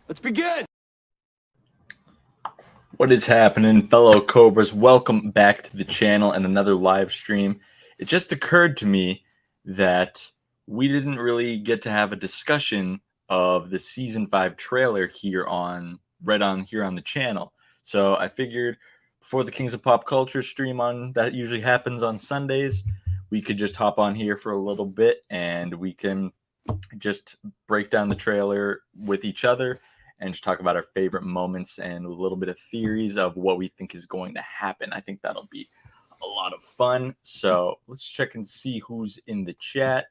Let's begin. What is happening, fellow Cobras? Welcome back to the channel and another live stream. It just occurred to me that we didn't really get to have a discussion of the season 5 trailer here on the channel. So I figured before the Kings of Pop Culture stream on that usually happens on Sundays, we could just hop on here for a little bit and we can just break down the trailer with each other and just talk about our favorite moments and a little bit of theories of what we think is going to happen. I think that'll be a lot of fun. So let's check and see who's in the chat.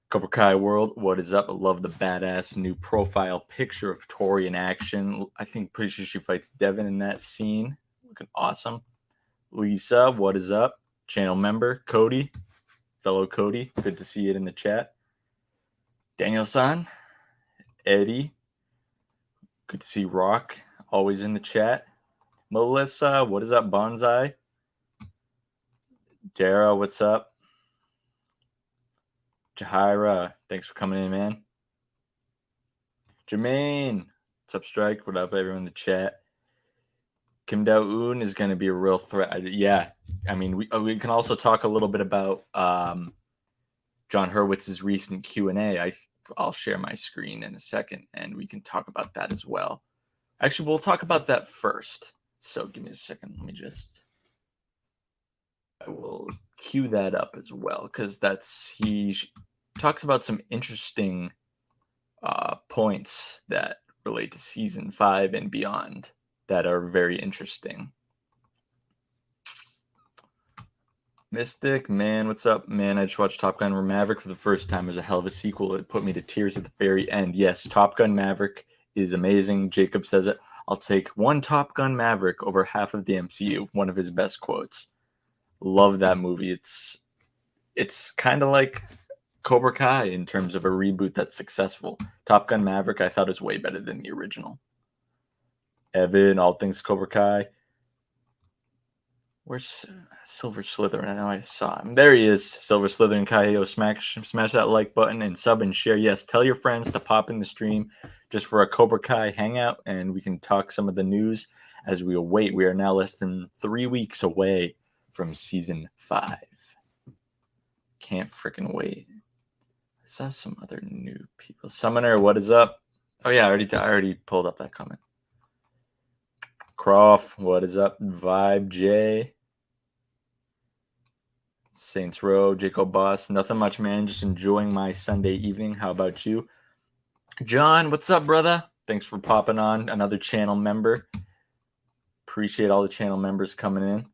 Cobra Kai World, what is up? I love the badass new profile picture of Tori in action. I think pretty sure she fights Devin in that scene. Looking awesome. Lisa, what is up? Channel member. Cody, fellow Cody, good to see it in the chat. Daniel-san, Eddie, good to see Rock, always in the chat. Melissa, what is up, Bonsai? Dara, what's up? Jahira, thanks for coming in, man. Jermaine, what's up, Strike? What up, everyone in the chat? Kim Dao-un is going to be a real threat. Yeah, I mean, we can also talk a little bit about John Hurwitz's recent Q&A. I'll share my screen in a second, and we can talk about that as well. Actually, we'll talk about that first. So give me a second. I will cue that up as well, because he talks about some interesting points that relate to season 5 and beyond that are very interesting. Mystic, man, what's up, man? I just watched Top Gun Maverick for the first time. It was a hell of a sequel. It put me to tears at the very end. Yes, Top Gun Maverick is amazing. Jacob says it. I'll take one Top Gun Maverick over half of the MCU. One of his best quotes. Love that movie. It's kind of like Cobra Kai in terms of a reboot that's successful. Top Gun Maverick, I thought, is way better than the original. Evan, all things Cobra Kai. Where's Silver Slytherin? I know I saw him. There he is. Silver Slytherin Kaio. Smash that like button and sub and share. Yes, tell your friends to pop in the stream just for a Cobra Kai hangout, and we can talk some of the news as we await. We are now less than 3 weeks away from season 5. Can't freaking wait. I saw some other new people. Summoner, what is up? Oh yeah, I already pulled up that comment. Croft, what is up? Vibe J. Saints Row, Jacob Boss, nothing much, man. Just enjoying my Sunday evening. How about you? John, what's up, brother? Thanks for popping on. Another channel member. Appreciate all the channel members coming in.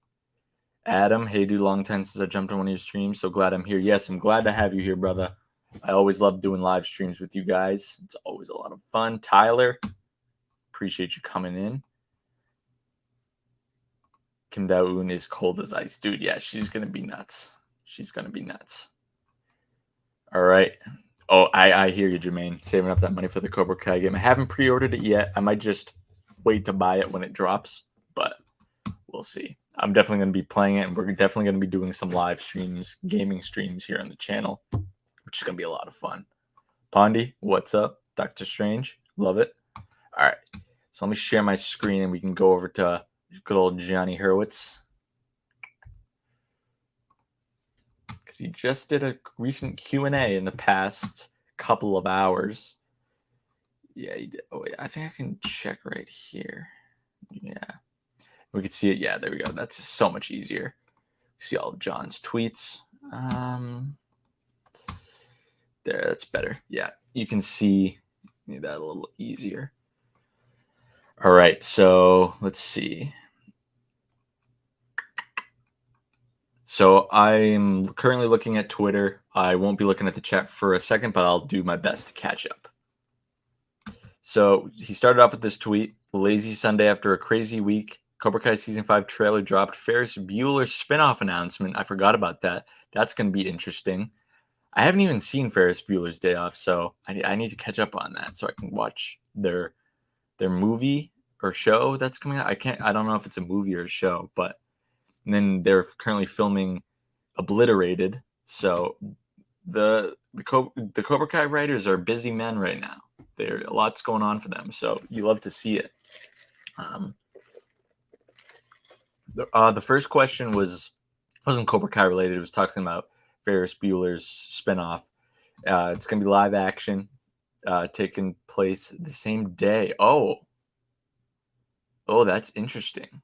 Adam, hey, dude, long time since I jumped on one of your streams. So glad I'm here. Yes, I'm glad to have you here, brother. I always love doing live streams with you guys. It's always a lot of fun. Tyler, appreciate you coming in. Kim Dao-un is cold as ice. Dude, yeah, she's going to be nuts. She's going to be nuts. All right. Oh, I hear you, Jermaine. Saving up that money for the Cobra Kai game. I haven't pre-ordered it yet. I might just wait to buy it when it drops, but we'll see. I'm definitely going to be playing it, and we're definitely going to be doing some live streams, gaming streams here on the channel, which is going to be a lot of fun. Pondy, what's up? Doctor Strange, love it. All right. So let me share my screen, and we can go over to good old Johnny Hurwitz, because he just did a recent Q&A in the past couple of hours. Yeah, he did. Oh, yeah, I think I can check right here. Yeah, we can see it. Yeah, there we go. That's so much easier. See all of John's tweets. There, that's better. Yeah, you can see that a little easier. All right, so let's see. So I'm currently looking at Twitter. I won't be looking at the chat for a second, but I'll do my best to catch up. So he started off with this tweet. Lazy Sunday after a crazy week. Cobra Kai Season 5 trailer dropped. Ferris Bueller spinoff announcement. I forgot about that. That's going to be interesting. I haven't even seen Ferris Bueller's Day Off, so I need to catch up on that so I can watch their movie or show that's coming out. I don't know if it's a movie or a show, but and then they're currently filming Obliterated. So the Cobra Kai writers are busy men right now. There, a lot's going on for them, so you love to see it. The first question wasn't Cobra Kai related. It was talking about Ferris Bueller's spinoff. It's going to be live action, taking place the same day. Oh, that's interesting.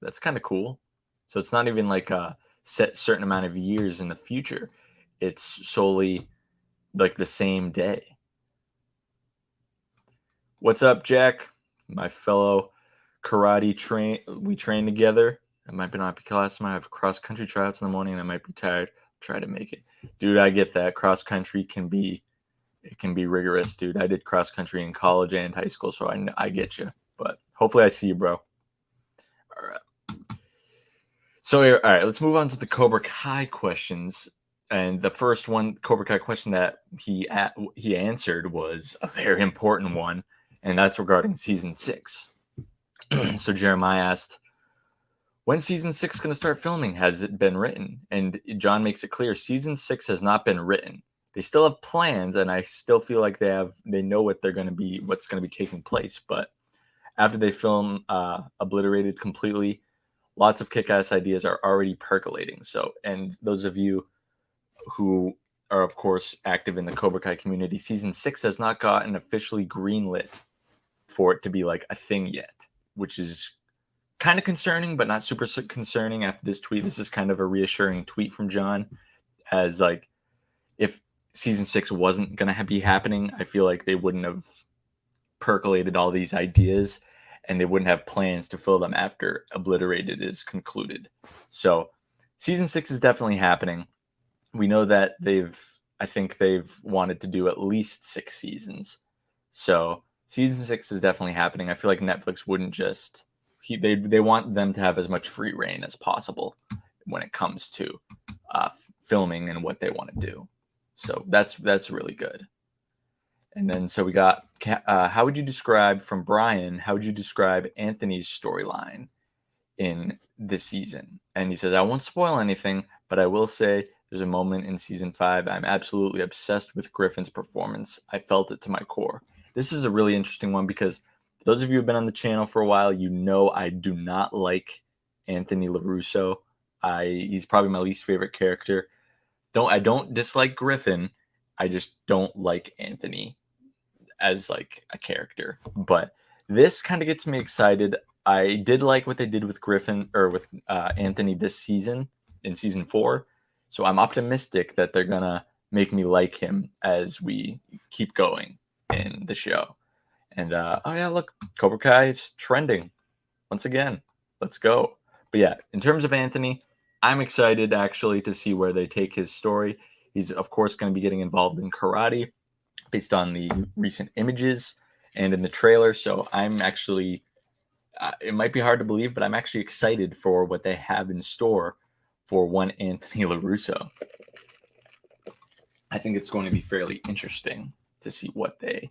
That's kind of cool. So it's not even like a set certain amount of years in the future. It's solely like the same day. What's up, Jack? My fellow karate we train together. I might not be class. I might have cross country tryouts in the morning and I might be tired. Try to make it. Dude, I get that. Cross country can be rigorous, dude. I did cross country in college and high school, so I get you. But hopefully I see you, bro. All right. So, all right, let's move on to the Cobra Kai questions. And the first one, Cobra Kai question that he answered was a very important one, and that's regarding season 6. So Jeremiah asked, when's season 6 going to start filming? Has it been written? And John makes it clear season 6 has not been written. They still have plans, and I still feel like they know what's going to be taking place. But after they film Obliterated completely, lots of kick-ass ideas are already percolating. So, and those of you who are, of course, active in the Cobra Kai community, season 6 has not gotten officially greenlit for it to be like a thing yet, which is kind of concerning, but not super concerning after this tweet. This is kind of a reassuring tweet from John, as like, if season 6 wasn't going to be happening, I feel like they wouldn't have percolated all these ideas and they wouldn't have plans to fill them after Obliterated is concluded. So season 6 is definitely happening. We know that I think they've wanted to do at least 6 seasons. So season 6 is definitely happening. I feel like Netflix wouldn't just, they want them to have as much free reign as possible when it comes to filming and what they want to do. So that's really good. And then so we got, how would you describe, from Brian, how would you describe Anthony's storyline in this season? And he says, I won't spoil anything, but I will say there's a moment in season 5. I'm absolutely obsessed with Griffin's performance. I felt it to my core. This is a really interesting one because those of you who have been on the channel for a while, you know I do not like Anthony LaRusso. He's probably my least favorite character. I don't dislike Griffin. I just don't like Anthony as like a character. But this kind of gets me excited. I did like what they did with Griffin, or with Anthony this season, in season 4. So I'm optimistic that they're gonna make me like him as we keep going in the show. And oh yeah, look, Cobra Kai is trending once again. Let's go. But yeah, in terms of Anthony, I'm excited actually to see where they take his story. He's of course going to be getting involved in karate based on the recent images and in the trailer. So I'm actually, it might be hard to believe, but I'm actually excited for what they have in store for one Anthony LaRusso. I think it's going to be fairly interesting to see what they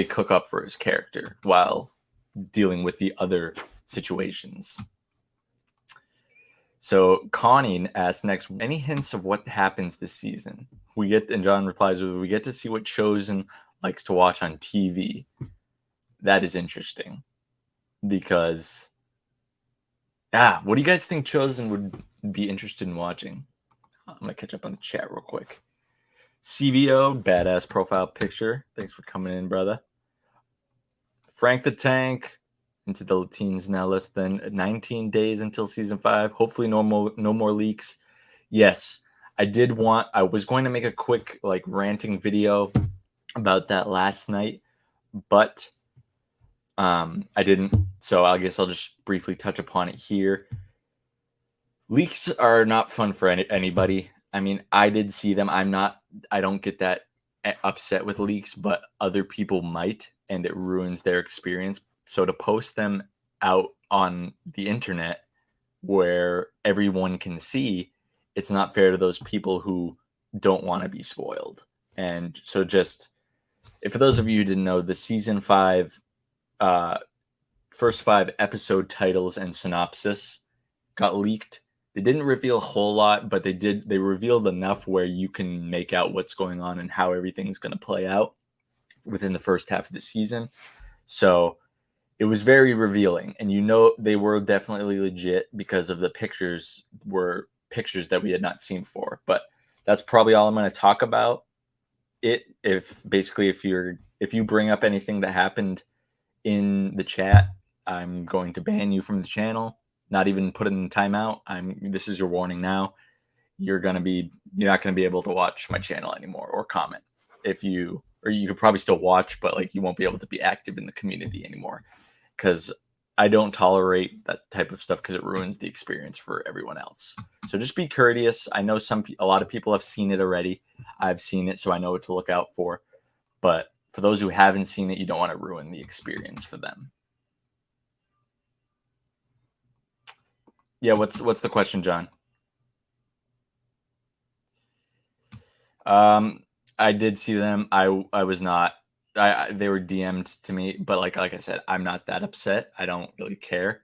cook up for his character while dealing with the other situations. So Connie asked next, any hints of what happens this season? And John replies, we get to see what Chosen likes to watch on TV. That is interesting because, what do you guys think Chosen would be interested in watching? I'm going to catch up on the chat real quick. CVO, badass profile picture. Thanks for coming in, brother. Frank the Tank, into the teens now, less than 19 days until season 5. Hopefully no more leaks. Yes, I was going to make a quick like ranting video about that last night, but I didn't. So I guess I'll just briefly touch upon it here. Leaks are not fun for anybody. I mean, I did see them. I don't get that upset with leaks, but other people might, and it ruins their experience. So to post them out on the internet where everyone can see, it's not fair to those people who don't want to be spoiled. And so just, for those of you who didn't know, the season 5, first 5 episode titles and synopsis got leaked. They didn't reveal a whole lot, but they revealed enough where you can make out what's going on and how everything's going to play out within the first half of the season. So it was very revealing, and they were definitely legit because of the pictures were pictures that we had not seen before. But that's probably all I'm going to talk about. If you bring up anything that happened in the chat, I'm going to ban you from the channel. Not even put it in timeout. This is your warning now. You're not going to be able to watch my channel anymore or comment. You could probably still watch, but like you won't be able to be active in the community anymore, because I don't tolerate that type of stuff because it ruins the experience for everyone else. So just be courteous. I know a lot of people have seen it already. I've seen it, so I know what to look out for. But for those who haven't seen it, you don't want to ruin the experience for them. Yeah, what's the question, John? I did see them. I was not. They were DM'd to me, but like I said, I'm not that upset. I don't really care,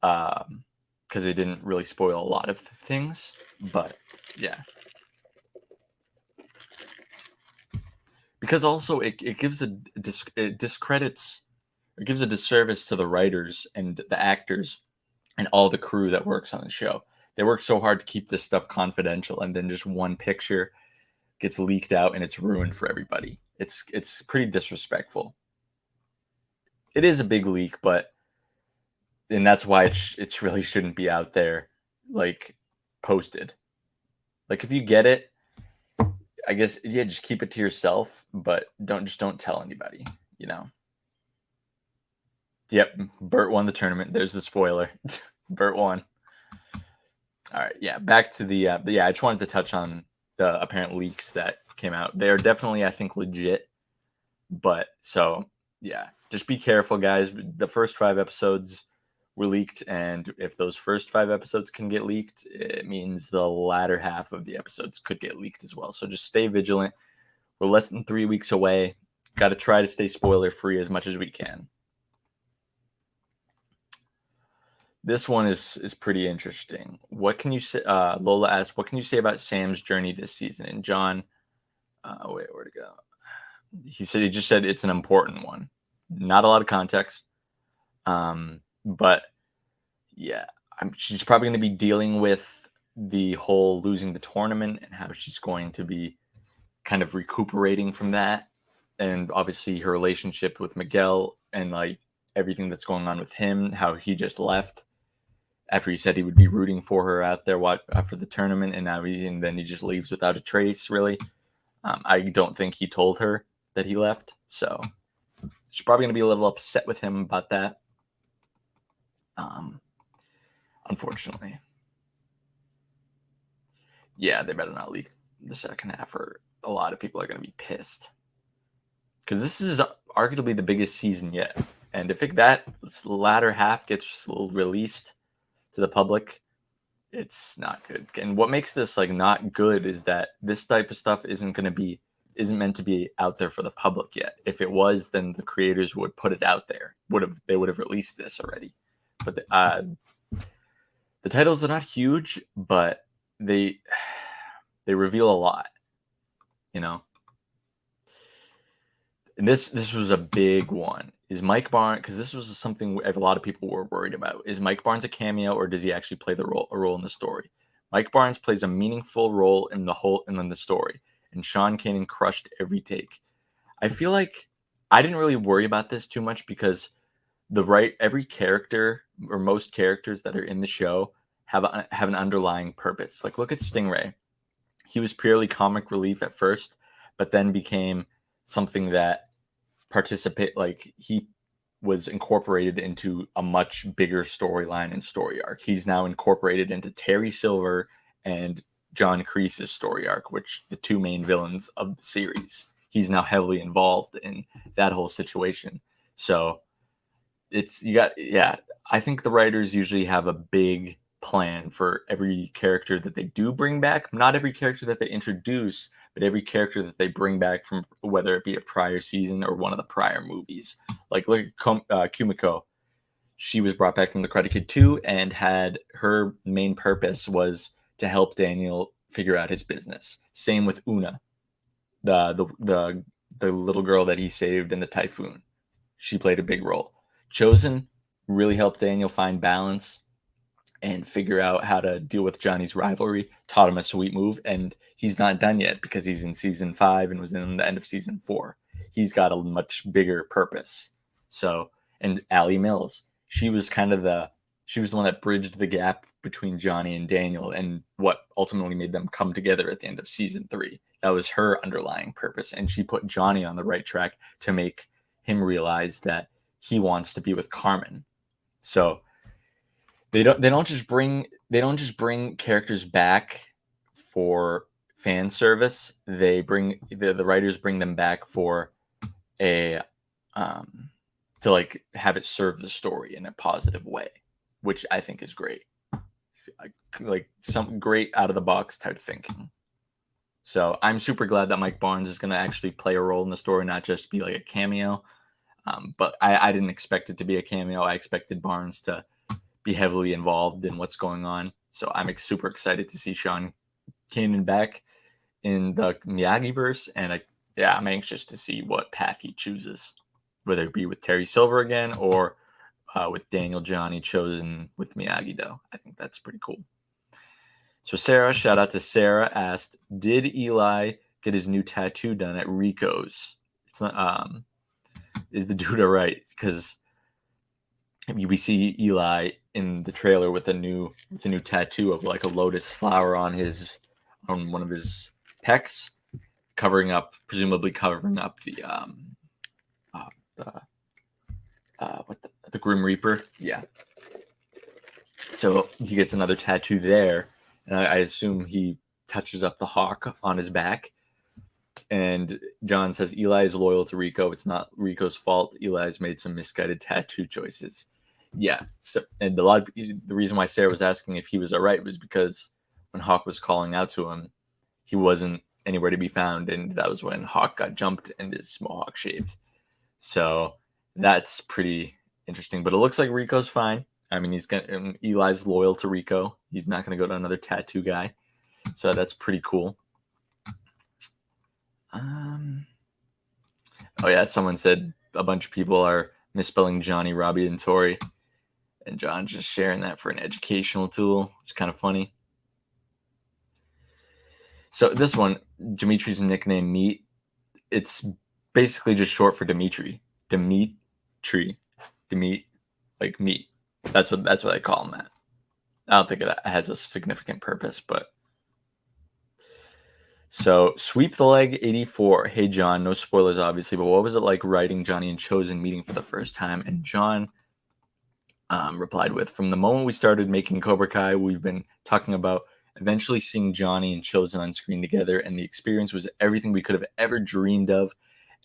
because they didn't really spoil a lot of things. But yeah, because also it gives it discredits, it gives a disservice to the writers and the actors and all the crew that works on the show. They work so hard to keep this stuff confidential, and then just one picture gets leaked out and it's ruined for everybody. It's pretty disrespectful. It is a big leak, and that's why it really shouldn't be out there, like, posted. Like, if you get it, I guess, yeah, just keep it to yourself, but don't tell anybody, you know. Yep, Bert won the tournament. There's the spoiler. Bert won. All right, yeah, back to the I just wanted to touch on the apparent leaks that came out. They are definitely, I think, legit. But so yeah, just be careful, guys. The first 5 episodes were leaked, and if those first 5 episodes can get leaked, it means the latter half of the episodes could get leaked as well. So just stay vigilant. We're less than 3 weeks away. Got to try to stay spoiler free as much as we can. This one is pretty interesting. What can you say? Lola asked, "What can you say about Sam's journey this season?" And John, wait, where'd it go? He just said it's an important one. Not a lot of context, but yeah, she's probably going to be dealing with the whole losing the tournament and how she's going to be kind of recuperating from that, and obviously her relationship with Miguel and like everything that's going on with him, how he just left after he said he would be rooting for her out there for the tournament, and then he just leaves without a trace, really. I don't think he told her that he left, so she's probably going to be a little upset with him about that, unfortunately. Yeah, they better not leak the second half, or a lot of people are going to be pissed, because this is arguably the biggest season yet, and if that latter half gets released to the public, it's not good. And what makes this like not good is that this type of stuff isn't meant to be out there for the public yet. If it was, then the creators would put it out there. They would have released this already. But the titles are not huge, but they reveal a lot, you know. And this was a big one. Is Mike Barnes, because this was something a lot of people were worried about. Is Mike Barnes a cameo, or does he actually play a role in the story? Mike Barnes plays a meaningful role in the story, and Sean Kanan crushed every take. I feel like I didn't really worry about this too much, because every character, or most characters that are in the show, have an underlying purpose. Like, look at Stingray. He was purely comic relief at first, but then became something that he was incorporated into a much bigger storyline and story arc. He's now incorporated into Terry Silver and John Kreese's story arc, which the 2 main villains of the series. He's now heavily involved in that whole situation. So I think the writers usually have a big plan for every character that they do bring back. Not every character that they introduce, but every character that they bring back from, whether it be a prior season or one of the prior movies. Like, look at Kumiko. She was brought back from the Karate Kid 2, and had her main purpose was to help Daniel figure out his business. Same with Una, the the little girl that he saved in the typhoon. She played a big role. Chosen really helped Daniel find balance and figure out how to deal with Johnny's rivalry, taught him a sweet move, and he's not done yet because he's in season 5 and was in the end of season 4. He's got a much bigger purpose. So, and Allie Mills, she was the one that bridged the gap between Johnny and Daniel and what ultimately made them come together at the end of season 3. That was her underlying purpose, and she put Johnny on the right track to make him realize that he wants to be with Carmen. So they don't just bring characters back for fan service. They bring the writers bring them back for a to like have it serve the story in a positive way, which I think is great. Like some great out of the box type thinking. So I'm super glad that Mike Barnes is going to actually play a role in the story, not just be like a cameo. But I didn't expect it to be a cameo. I expected Barnes to be heavily involved in what's going on. So I'm super excited to see Sean Kanan back in the Miyagi-verse. And I'm anxious to see what path he chooses, whether it be with Terry Silver again or with Daniel Johnny Chosen with Miyagi-Do. I think that's pretty cool. So Sarah, shout out to Sarah, asked, did Eli get his new tattoo done at Rico's? It's not, is the dude all right? Because we see Eli in the trailer with a new tattoo of like a lotus flower on one of his pecs, presumably covering up the Grim Reaper. Yeah. So he gets another tattoo there, and I assume he touches up the hawk on his back. And John says Eli is loyal to Rico. It's not Rico's fault. Eli's made some misguided tattoo choices. Yeah. So, and the reason why Sarah was asking if he was all right was because when Hawk was calling out to him, he wasn't anywhere to be found, and that was when Hawk got jumped and his mohawk shaved. So that's pretty interesting. But it looks like Rico's fine. I mean, Eli's loyal to Rico. He's not going to go to another tattoo guy. So that's pretty cool. Oh yeah, someone said a bunch of people are misspelling Johnny, Robbie, and Tori, and John's just sharing that for an educational tool. It's kind of funny. So this one, Dimitri's nickname Meat, it's basically just short for Dimitri. Dimitri, like meat. That's what I call him that. I don't think it has a significant purpose, but. So, Sweep the Leg 84. Hey, John, no spoilers, obviously, but what was it like writing Johnny and Chosen meeting for the first time? And John replied with, from the moment we started making Cobra Kai, we've been talking about eventually seeing Johnny and Chosen on screen together, and the experience was everything we could have ever dreamed of,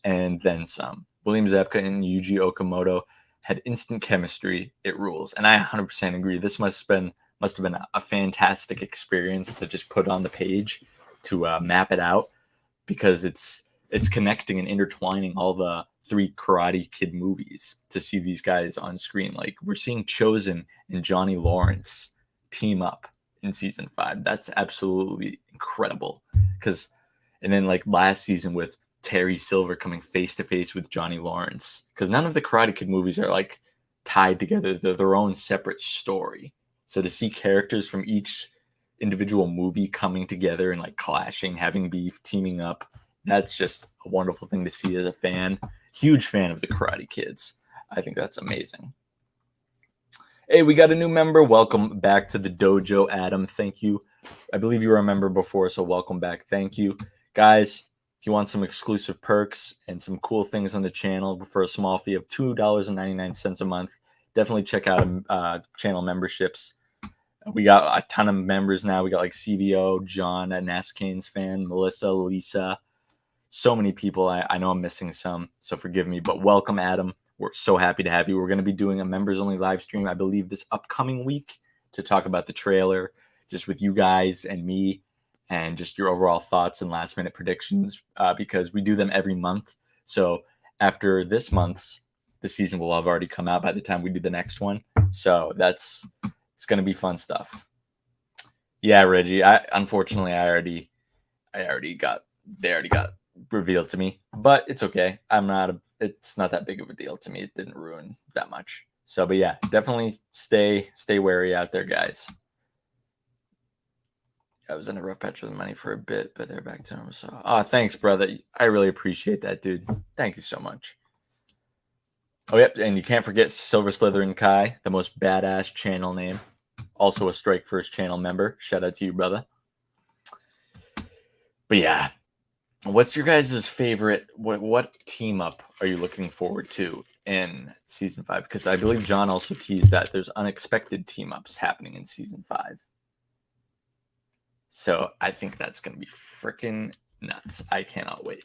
and then some. William Zabka and Yuji Okamoto had instant chemistry. It rules. And I 100% agree. This must have been a fantastic experience to just put on the page, to map it out, because it's connecting and intertwining all the 3 Karate Kid movies to see these guys on screen. Like, we're seeing Chosen and Johnny Lawrence team up in season 5. That's absolutely incredible. And then like last season with Terry Silver coming face to face with Johnny Lawrence, because none of the Karate Kid movies are like tied together. They're their own separate story. So to see characters from each individual movie coming together and like clashing, having beef, teaming up, that's just a wonderful thing to see as a fan. Huge fan of the Karate Kids. I think that's amazing. Hey, we got a new member. Welcome back to the dojo, Adam. Thank you. I believe you were a member before, so welcome back. Thank you. Guys, if you want some exclusive perks and some cool things on the channel for a small fee of $2.99 a month, definitely check out channel memberships. We got a ton of members now. We got like CVO, John, a Naskane's fan, Melissa, Lisa, so many people. I know I'm missing some, so forgive me, but welcome, Adam. We're so happy to have you. We're going to be doing a members-only live stream, I believe, this upcoming week to talk about the trailer, just with you guys and me, and just your overall thoughts and last-minute predictions, because we do them every month. So after this month's, the season will have already come out by the time we do the next one. So it's going to be fun stuff. Yeah, Reggie. Unfortunately, they already got revealed to me, but it's okay. It's not that big of a deal to me. It didn't ruin that much. So, but yeah, definitely stay wary out there, guys. I was in a rough patch with money for a bit, but they're back to normal. So, thanks, brother. I really appreciate that, dude. Thank you so much. Oh, yep, and you can't forget Silver Slytherin Kai, the most badass channel name. Also a Strike First channel member. Shout out to you, brother. But yeah, what's your guys' favorite? What team up are you looking forward to in season 5? Because I believe John also teased that there's unexpected team ups happening in season 5. So I think that's going to be freaking nuts. I cannot wait.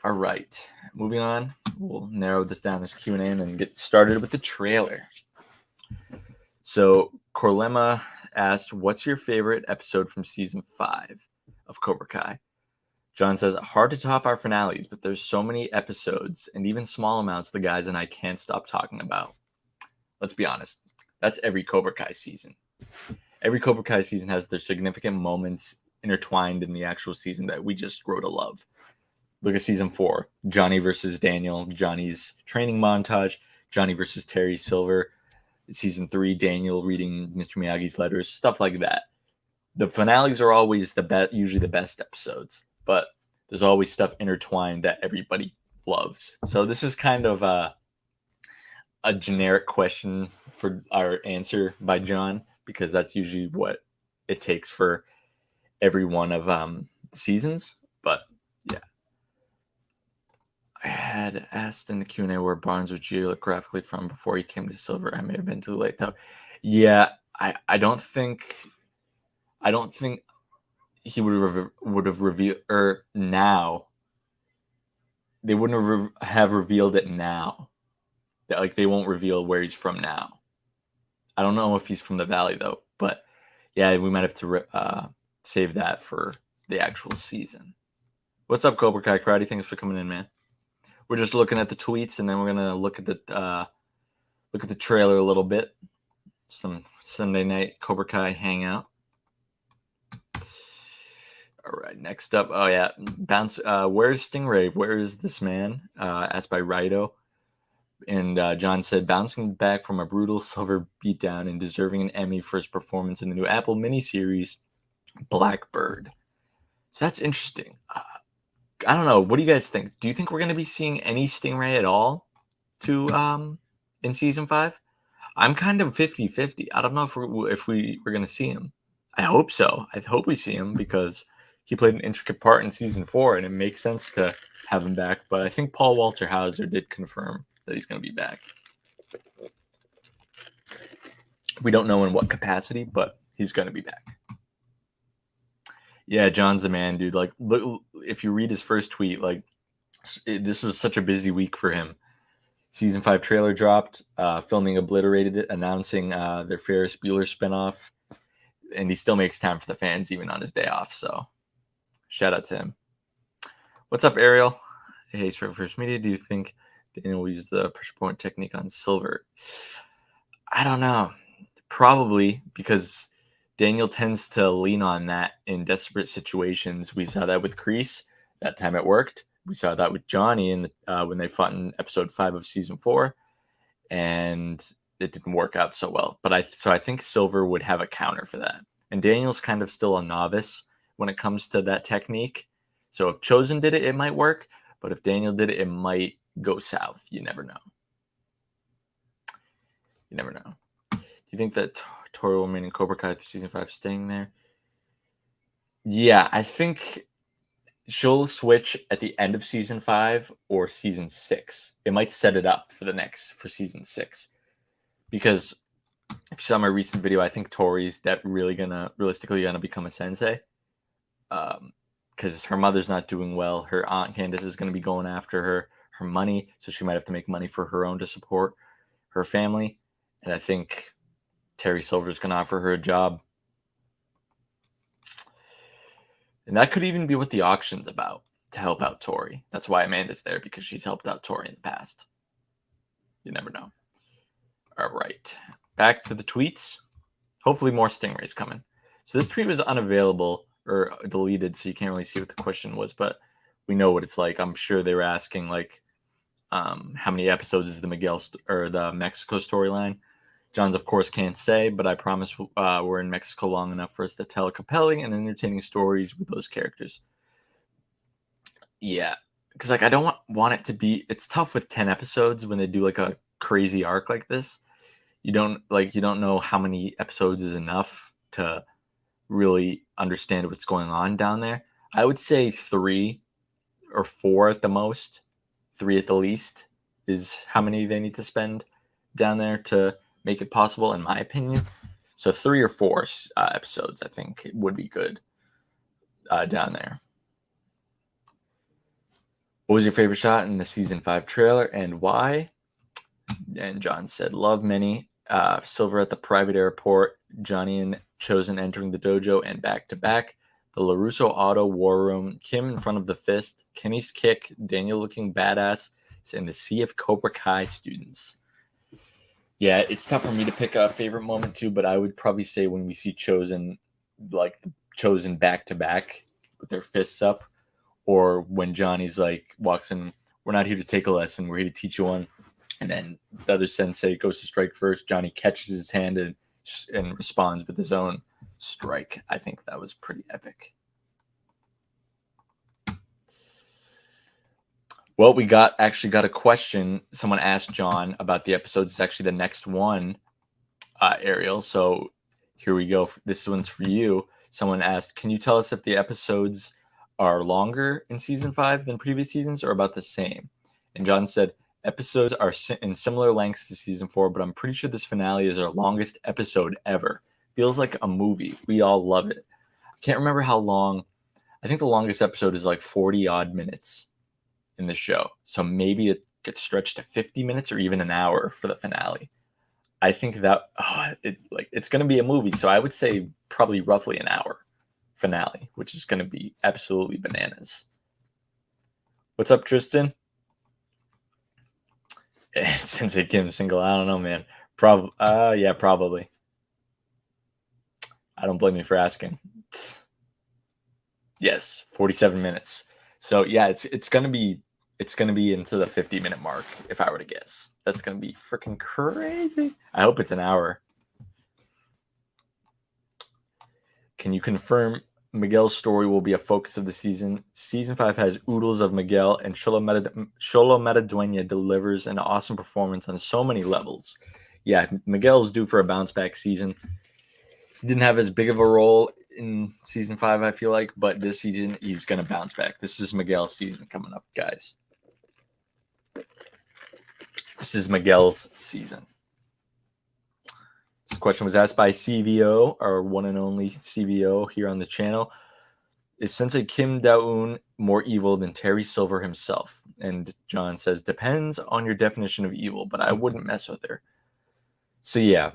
All right, moving on. We'll narrow this down, this Q&A, and then get started with the trailer. So Corlema asked, what's your favorite episode from season 5 of Cobra Kai? John says, hard to top our finales, but there's so many episodes and even small amounts the guys and I can't stop talking about. Let's be honest. That's every Cobra Kai season. Every Cobra Kai season has their significant moments intertwined in the actual season that we just grow to love. Look at season 4, Johnny versus Daniel, Johnny's training montage, Johnny versus Terry Silver. Season 3, Daniel reading Mr. Miyagi's letters, stuff like that. The finales are always usually the best episodes, but there's always stuff intertwined that everybody loves. So this is kind of a generic question for our answer by John, because that's usually what it takes for every one of the seasons. But yeah, I had asked in the Q&A where Barnes was geographically from before he came to Silver. I may have been too late though. Yeah, I don't think he would have revealed, or now they wouldn't have revealed it now. Like, they won't reveal where he's from now. I don't know if he's from the Valley though, but yeah, we might have to save that for the actual season. What's up, Cobra Kai Karate? Thanks for coming in, man. We're just looking at the tweets, and then we're gonna look at the trailer a little bit. Some Sunday night Cobra Kai hangout. All right, next up. Oh yeah, bounce. Where's Stingray? Where is this man? Asked by Rido, and John said, bouncing back from a brutal Silver beatdown and deserving an Emmy for his performance in the new Apple miniseries Blackbird. So that's interesting. I don't know. What do you guys think? Do you think we're going to be seeing any Stingray at all in season 5? I'm kind of 50-50. I don't know if we're going to see him. I hope so. I hope we see him because he played an intricate part in season 4, and it makes sense to have him back. But I think Paul Walter Hauser did confirm that he's going to be back. We don't know in what capacity, but he's going to be back. Yeah, John's the man, dude. Like, look, if you read his first tweet, like, this was such a busy week for him. Season 5 trailer dropped, filming obliterated it, announcing their Ferris Bueller spinoff, and he still makes time for the fans even on his day off. So, shout out to him. What's up, Ariel? Hey, Strike First Media. Do you think Daniel will use the pressure point technique on Silver? I don't know. Probably, because Daniel tends to lean on that in desperate situations. We saw that with Kreese. That time it worked. We saw that with Johnny when they fought in episode 5 of season 4, and it didn't work out so well. But I think Silver would have a counter for that. And Daniel's kind of still a novice when it comes to that technique. So if Chosen did it, it might work. But if Daniel did it, it might go south. You never know. You never know. Do you think that Tori will remain in Cobra Kai through season 5, staying there? Yeah, I think she'll switch at the end of season 5 or season 6. It might set it up for season 6. Because if you saw my recent video, I think Tori's realistically gonna become a sensei. Because her mother's not doing well. Her aunt Candace is gonna be going after her money, so she might have to make money for her own to support her family. And I think Terry Silver's going to offer her a job. And that could even be what the auction's about, to help out Tori. That's why Amanda's there, because she's helped out Tori in the past. You never know. All right. Back to the tweets. Hopefully more Stingrays coming. So this tweet was unavailable or deleted, so you can't really see what the question was, but we know what it's like. I'm sure they were asking like, how many episodes is the the Mexico storyline? John's, of course, can't say, but I promise we're in Mexico long enough for us to tell compelling and entertaining stories with those characters. Yeah, because like I don't want it to be. It's tough with 10 episodes when they do like a crazy arc like this. You don't know how many episodes is enough to really understand what's going on down there. I would say 3 or 4 at the most. 3 at the least is how many they need to spend down there to make it possible, in my opinion. So 3 or 4 episodes, I think, would be good down there. What was your favorite shot in the season 5 trailer and why? And John said, love many. Silver at the private airport, Johnny and Chosen entering the dojo and back to back. The LaRusso Auto War Room, Kim in front of the fist, Kenny's kick, Daniel looking badass, and the sea of Cobra Kai students. Yeah, it's tough for me to pick a favorite moment too, but I would probably say when we see Chosen back to back with their fists up, or when Johnny's like walks in, we're not here to take a lesson, we're here to teach you one. And then the other sensei goes to strike first. Johnny catches his hand and responds with his own strike. I think that was pretty epic. Well, we actually got a question. Someone asked John about the episodes. It's actually the next one, Ariel. So here we go. This one's for you. Someone asked, can you tell us if the episodes are longer in season 5 than previous seasons or about the same? And John said, episodes are in similar lengths to season 4, but I'm pretty sure this finale is our longest episode ever. Feels like a movie. We all love it. I can't remember how long. I think the longest episode is like 40 odd minutes in the show. So maybe it gets stretched to 50 minutes or even an hour for the finale. I think that it's going to be a movie. So I would say probably roughly an hour finale, which is going to be absolutely bananas. What's up, Tristan? Sensei Kim single. I don't know, man. Yeah, probably. I don't blame you for asking. Yes, 47 minutes. So yeah, it's gonna be into the 50-minute mark if I were to guess. That's gonna be freaking crazy. I hope it's an hour. Can you confirm Miguel's story will be a focus of the season? Season 5 has oodles of Miguel, and Xolo Metaduena delivers an awesome performance on so many levels. Yeah, Miguel's due for a bounce back season. He didn't have as big of a role in season 5, I feel like, but this season he's going to bounce back. This is Miguel's season coming up, guys. This is Miguel's season. This question was asked by CVO, our one and only CVO here on the channel. Is Sensei Kim Daeun more evil than Terry Silver himself? And John says, depends on your definition of evil, but I wouldn't mess with her. So yeah,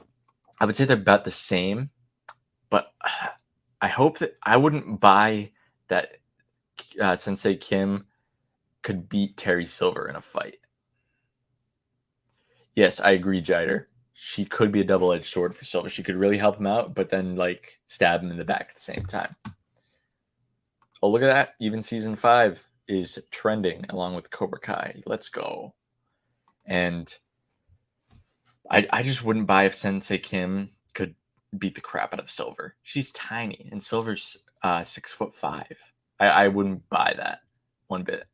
I would say they're about the same, but I hope that I wouldn't buy that Sensei Kim could beat Terry Silver in a fight. Yes, I agree, Jider. She could be a double-edged sword for Silver. She could really help him out, but then like stab him in the back at the same time. Oh, look at that. Even season 5 is trending along with Cobra Kai. Let's go. And I just wouldn't buy if Sensei Kim could beat the crap out of Silver. She's tiny, and Silver's 6'5". I wouldn't buy that one bit.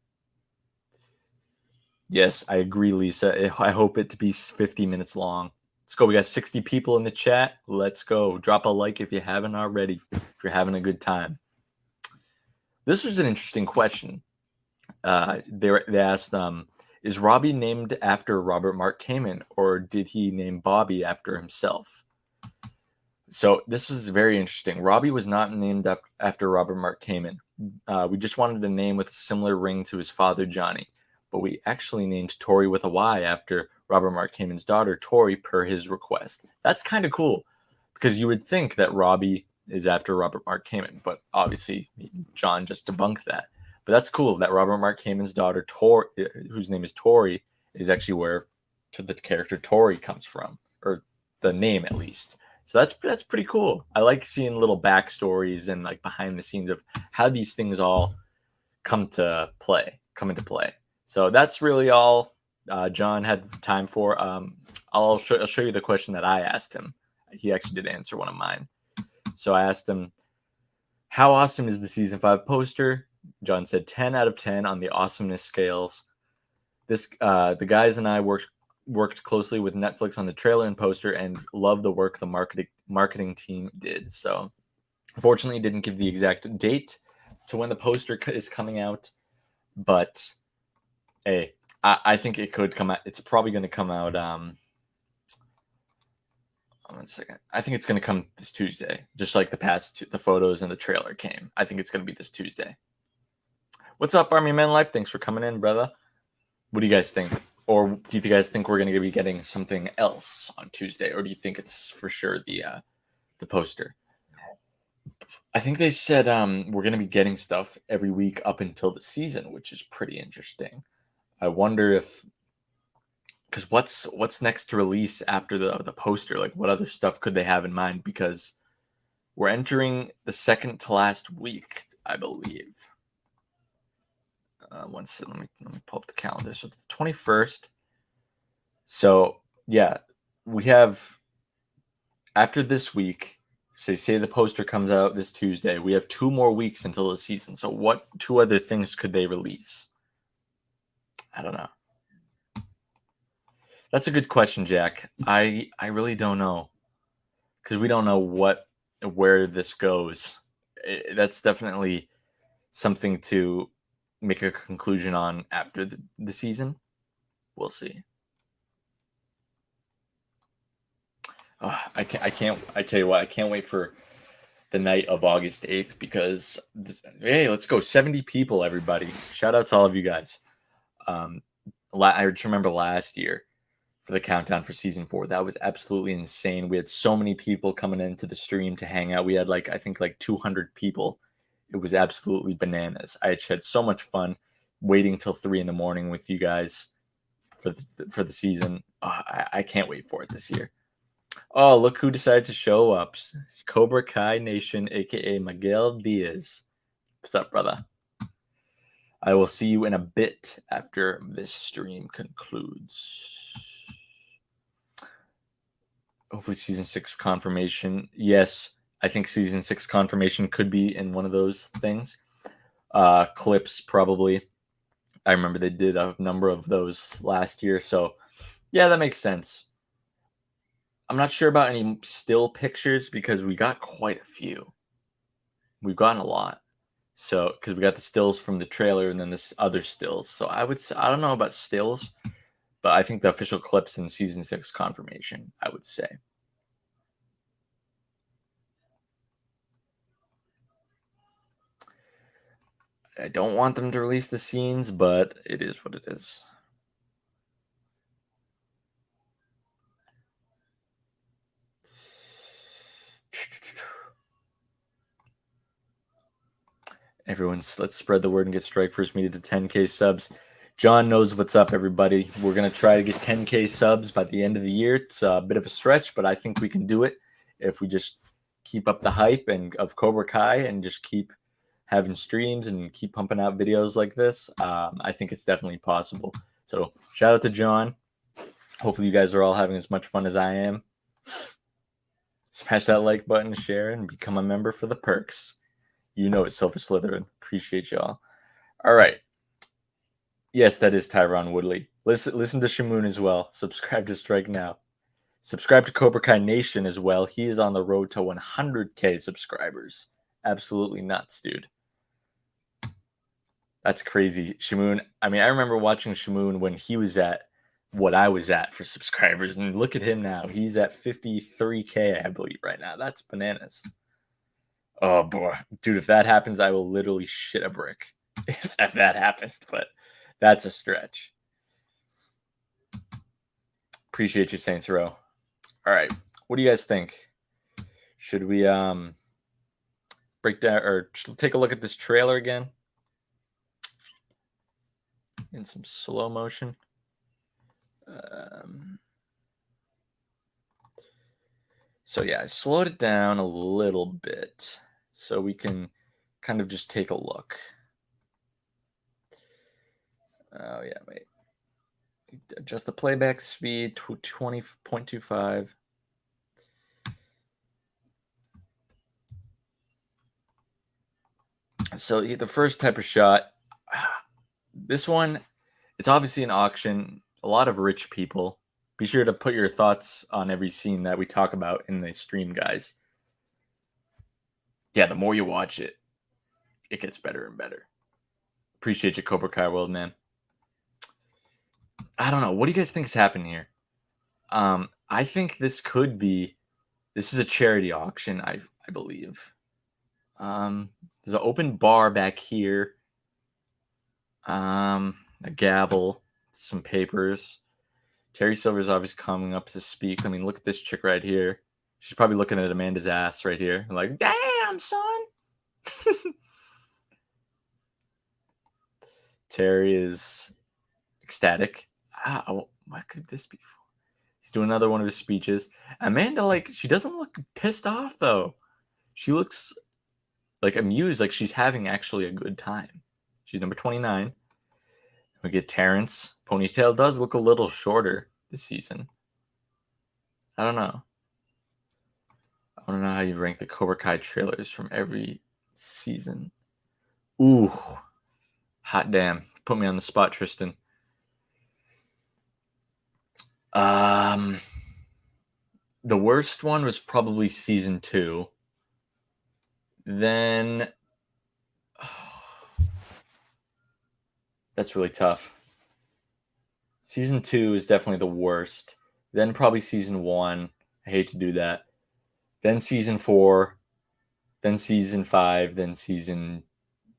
Yes, I agree, Lisa. I hope it to be 50 minutes long. Let's go. We got 60 people in the chat. Let's go. Drop a like if you haven't already, if you're having a good time. This was an interesting question. They asked, is Robbie named after Robert Mark Kamen, or did he name Bobby after himself? So this was very interesting. Robbie was not named after Robert Mark Kamen. We just wanted a name with a similar ring to his father, Johnny. But we actually named Tori with a Y after Robert Mark Kamen's daughter, Tori, per his request. That's kind of cool, because you would think that Robbie is after Robert Mark Kamen, but obviously John just debunked that. But that's cool that Robert Mark Kamen's daughter, Tori, whose name is Tori, is actually where the character Tori comes from, or the name at least. So that's pretty cool. I like seeing little backstories and like behind the scenes of how these things all come into play. So that's really all John had time for. I'll show you the question that I asked him. He actually did answer one of mine. So I asked him, how awesome is the season 5 poster? John said 10 out of 10 on the awesomeness scales. The guys and I worked closely with Netflix on the trailer and poster and love the work the marketing team did. So unfortunately, didn't give the exact date to when the poster is coming out, but hey, I think it could come out. It's probably going to come out. 1 second. I think it's going to come this Tuesday, just like the photos and the trailer came. I think it's going to be this Tuesday. What's up, Army Man Life? Thanks for coming in, brother. What do you guys think? Or do you guys think we're going to be getting something else on Tuesday? Or do you think it's for sure the poster? I think they said we're going to be getting stuff every week up until the season, which is pretty interesting. I wonder if, because what's next to release after the poster? Like, what other stuff could they have in mind? Because we're entering the second to last week, I believe. Let me pull up the calendar. So it's the 21st. So yeah, we have after this week. Say the poster comes out this Tuesday. We have 2 more weeks until the season. So what 2 other things could they release? I don't know. That's a good question, Jack. I really don't know, because we don't know where this goes. That's definitely something to make a conclusion on after the season. We'll see. I tell you what, I can't wait for the night of August 8th, because hey, let's go 70 people, everybody. Shout out to all of you guys. I just remember last year for the countdown for season 4, that was absolutely insane. We had so many people coming into the stream to hang out. We had I think 200 people. It was absolutely bananas. I had so much fun waiting till 3 a.m. with you guys for the season. I can't wait for it this year. Oh, look who decided to show up. Cobra Kai Nation, aka Miguel Diaz. What's up, brother? I will see you in a bit after this stream concludes. Hopefully season 6 confirmation. Yes, I think season 6 confirmation could be in one of those things. Clips, probably. I remember they did a number of those last year. So, yeah, that makes sense. I'm not sure about any still pictures, because we got quite a few. We've gotten a lot. So, because we got the stills from the trailer and then this other stills. So I don't know about stills, but I think the official clips in season 6 confirmation, I would say. I don't want them to release the scenes, but it is what it is. Let's spread the word and get Strike First Media to 10K subs. John knows what's up, everybody. We're going to try to get 10K subs by the end of the year. It's a bit of a stretch, but I think we can do it if we just keep up the hype of Cobra Kai and just keep having streams and keep pumping out videos like this. I think it's definitely possible. So shout out to John. Hopefully you guys are all having as much fun as I am. Smash that like button, share, and become a member for the perks. You know it, Silver Slytherin. Appreciate y'all. All right. Yes, that is Tyron Woodley. Listen to Shamoon as well. Subscribe to Strike Now. Subscribe to Cobra Kai Nation as well. He is on the road to 100K subscribers. Absolutely nuts, dude. That's crazy. Shamoon, I mean, I remember watching Shamoon when he was at what I was at for subscribers, and look at him now. He's at 53K, I believe, right now. That's bananas. Oh, boy. Dude, if that happens, I will literally shit a brick if that happens, but that's a stretch. Appreciate you, Saints Row. All right. What do you guys think? Should we break down or take a look at this trailer again in some slow motion? So yeah, I slowed it down a little bit so we can kind of just take a look. Oh yeah, wait. Adjust the playback speed to 20.25. So the first type of shot, this one, it's obviously an auction. A lot of rich people. Be sure to put your thoughts on every scene that we talk about in the stream, guys. Yeah, the more you watch it, it gets better and better. Appreciate you, Cobra Kai World, man. I don't know. What do you guys think is happening here? I think this is a charity auction, I believe. There's an open bar back here. A gavel, some papers. Terry Silver's obviously coming up to speak. I mean, look at this chick right here. She's probably looking at Amanda's ass right here. Like, damn, son. Terry is ecstatic. What could this be for? He's doing another one of his speeches. Amanda, like, she doesn't look pissed off, though. She looks, like, amused, like she's having actually a good time. She's number 29. We get Terrence. Ponytail does look a little shorter this season. I don't know. I want to know how you rank the Cobra Kai trailers from every season. Ooh. Hot damn. Put me on the spot, Tristan. The worst one was probably season 2. Then that's really tough. Season 2 is definitely the worst. Then probably season 1. I hate to do that. Then season 4. Then season 5. Then season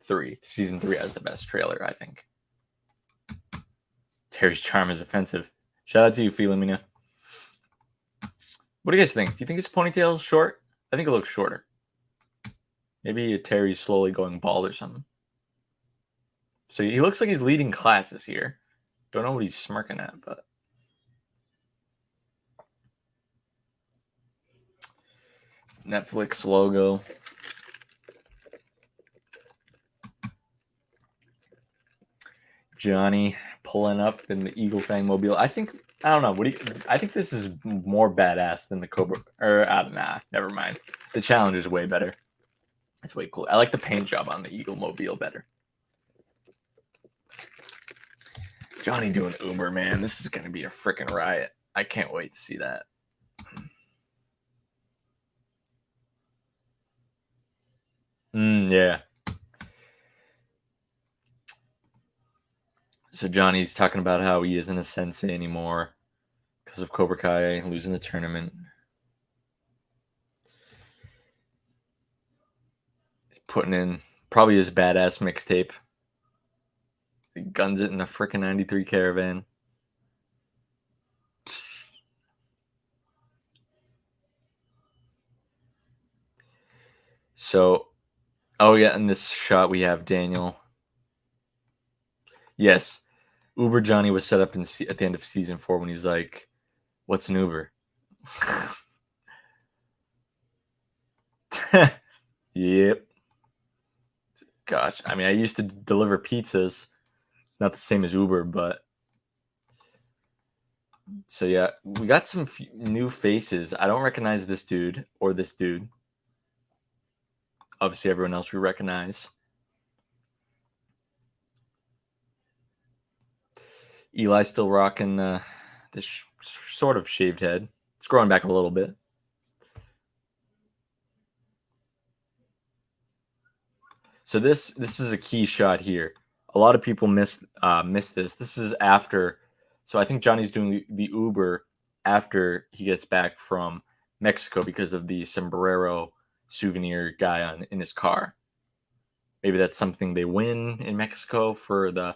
3. Season 3 has the best trailer, I think. Terry's charm is offensive. Shout out to you, Filomena. What do you guys think? Do you think his ponytail is short? I think it looks shorter. Maybe Terry's slowly going bald or something. So he looks like he's leading classes here. Don't know what he's smirking at, but... Netflix logo. Johnny pulling up in the Eagle Fang mobile. I don't know. I think this is more badass than the Cobra. Never mind. The challenge is way better. It's way cool. I like the paint job on the Eagle mobile better. Johnny doing Uber, man. This is gonna be a freaking riot. I can't wait to see that. Yeah. So Johnny's talking about how he isn't a sensei anymore because of Cobra Kai losing the tournament. He's putting in probably his badass mixtape. He guns it in a freaking 93 Caravan. So, oh yeah, in this shot we have Daniel. Yes, Uber Johnny was set up at the end of season 4 when he's like, "What's an Uber?" Yep. Gosh, I mean, I used to deliver pizzas. Not the same as Uber, but... So yeah, we got some new faces. I don't recognize this dude or this dude. Obviously, everyone else we recognize. Eli's still rocking this sort of shaved head. It's growing back a little bit. So this is a key shot here. A lot of people miss this. This is after. So I think Johnny's doing the Uber after he gets back from Mexico because of the sombrero souvenir guy in his car. Maybe that's something they win in Mexico for the...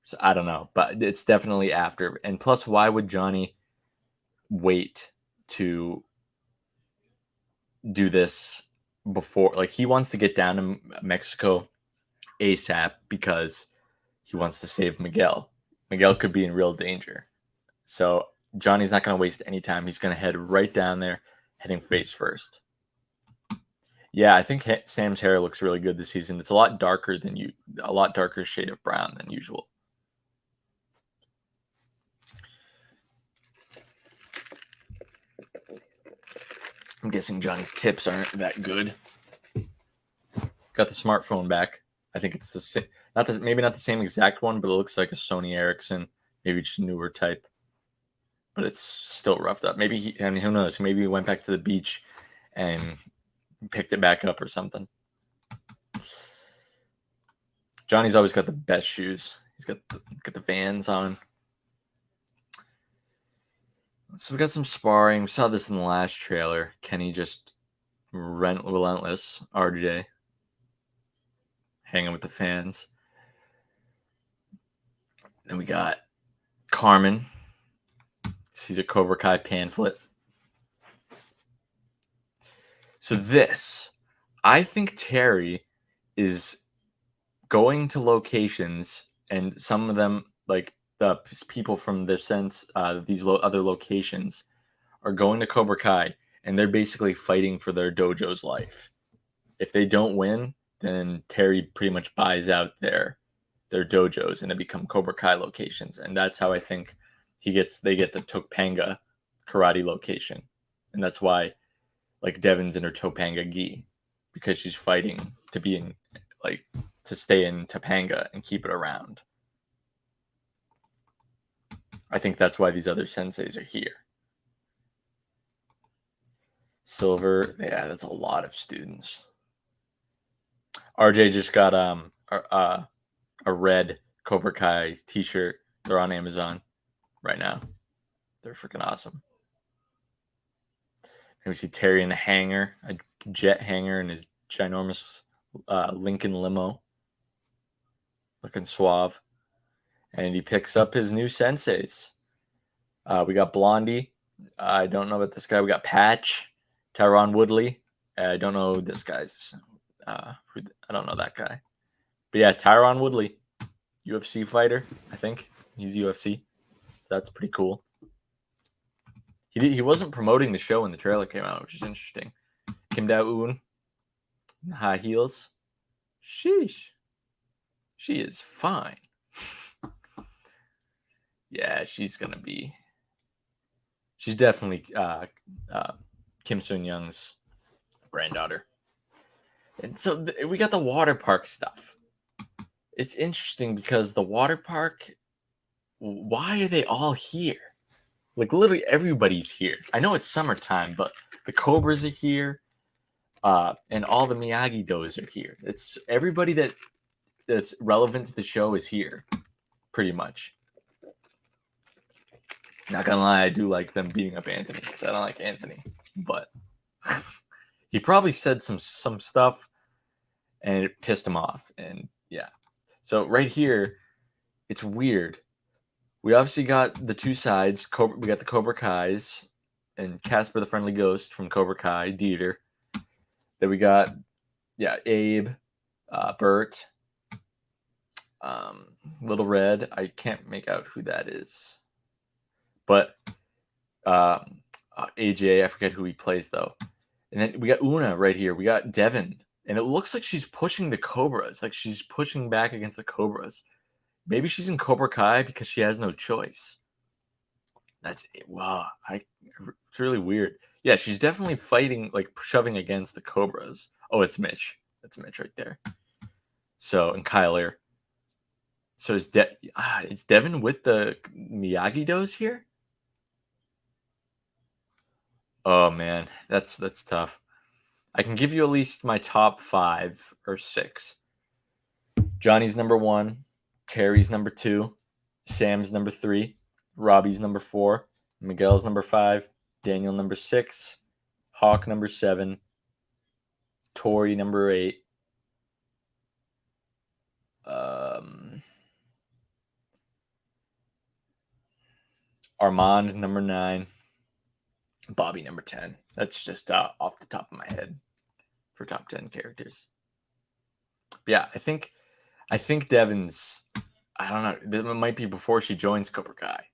So I don't know, but it's definitely after. And plus, why would Johnny wait to do this before? Like, he wants to get down to Mexico ASAP because he wants to save Miguel. Miguel could be in real danger. So Johnny's not going to waste any time. He's going to head right down there, heading face first. Yeah, I think Sam's hair looks really good this season. It's a lot darker shade of brown than usual. I'm guessing Johnny's tips aren't that good. Got the smartphone back. I think it's the same, maybe not the same exact one, but it looks like a Sony Ericsson, maybe just a newer type. But it's still roughed up. Maybe who knows? Maybe he went back to the beach and picked it back up or something. Johnny's always got the best shoes. He's got the Vans on. So we got some sparring. We saw this in the last trailer. Kenny just relentless. RJ hanging with the fans. Then we got Carmen. She's a Cobra Kai pamphlet. So this, I think Terry is going to locations, and some of them, like the people from the sense these other locations, are going to Cobra Kai, and they're basically fighting for their dojo's life. If they don't win, then Terry pretty much buys out their dojos, and they become Cobra Kai locations. And that's how I think they get the Topanga karate location, and that's why like Devon's in her Topanga gi, because she's fighting to be in to stay in Topanga and keep it around. I think that's why these other senseis are here. Silver, yeah, that's a lot of students. RJ just got a red Cobra Kai t-shirt. They're on Amazon right now. They're freaking awesome. And we see Terry in the hangar, a jet hangar in his ginormous Lincoln limo. Looking suave. And he picks up his new senseis. We got Blondie. I don't know about this guy. We got Patch. Tyron Woodley. I don't know this guy's. I don't know that guy. But yeah, Tyron Woodley. UFC fighter, I think. He's UFC. So that's pretty cool. He wasn't promoting the show when the trailer came out, which is interesting. Kim Da-eun. High heels. Sheesh. She is fine. Yeah, she's definitely Kim Sun-young's granddaughter. And so we got the water park stuff. It's interesting because the water park, why are they all here? Like literally everybody's here. I know it's summertime, but the Cobras are here, and all the Miyagi-Dos are here. It's everybody that's relevant to the show is here, pretty much. Not gonna lie, I do like them beating up Anthony because I don't like Anthony, but he probably said some stuff and it pissed him off. And yeah, so right here, it's weird. We obviously got the two sides. We got the Cobra Kais and Casper the Friendly Ghost from Cobra Kai, Dieter. Then we got, Abe, Bert, Little Red. I can't make out who that is. But AJ, I forget who he plays, though. And then we got Una right here. We got Devon. And it looks like she's pushing the Cobras. Like she's pushing back against the Cobras. Maybe she's in Cobra Kai because she has no choice. That's it. Wow. It's really weird. Yeah, she's definitely fighting, like shoving against the Cobras. Oh, it's Mitch. That's Mitch right there. So, and Kyler. So is Devin with the Miyagi-Dos here? Oh man, that's tough. I can give you at least my top 5 or 6. Johnny's number 1, Terry's number 2, Sam's number 3, Robbie's number 4, Miguel's number 5, Daniel number 6, Hawk number 7, Tori number 8, Armand number 9, Bobby number 10. That's just off the top of my head for top 10 characters. But yeah, I think Devon's, I don't know, it might be before she joins Cobra Kai.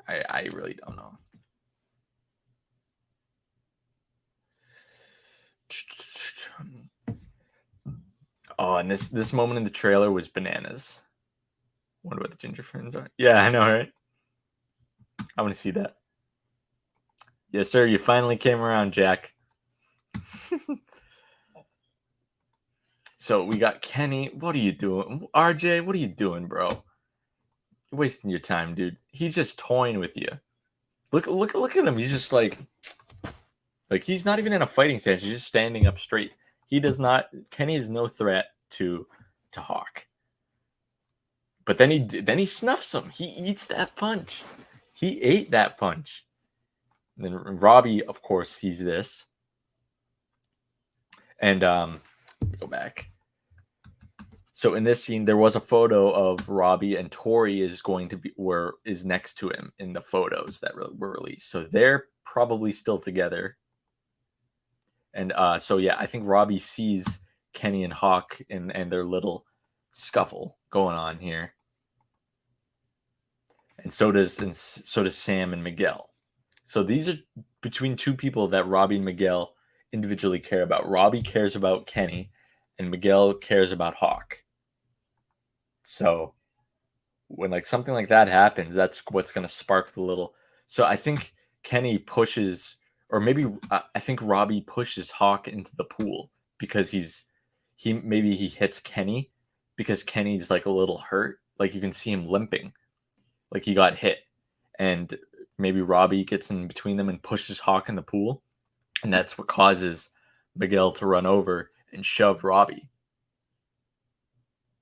I really don't know. Oh, and this moment in the trailer was bananas. Wonder what the ginger friends are. Yeah, I know, right? I want to see that. Yes, sir. You finally came around, Jack. So we got Kenny. What are you doing? RJ, what are you doing, bro? You're wasting your time, dude. He's just toying with you. Look at him. He's just like he's not even in a fighting stance. He's just standing up straight. He does not. Kenny is no threat to Hawk. But then he snuffs him. He eats that punch. He ate that punch. And then Robbie, of course, sees this. And go back. So in this scene, there was a photo of Robbie, and Tori is next to him in the photos that were released. So they're probably still together. And so yeah, I think Robbie sees Kenny and Hawk and their little scuffle going on here. And so does Sam and Miguel. So these are between two people that Robbie and Miguel individually care about. Robbie cares about Kenny, and Miguel cares about Hawk. So when something like that happens, that's what's going to spark the little. So I think Kenny pushes, or maybe I think Robbie pushes Hawk into the pool because he hits Kenny because Kenny's a little hurt. You can see him limping, he got hit, and maybe Robbie gets in between them and pushes Hawk in the pool, and that's what causes Miguel to run over and shove Robbie.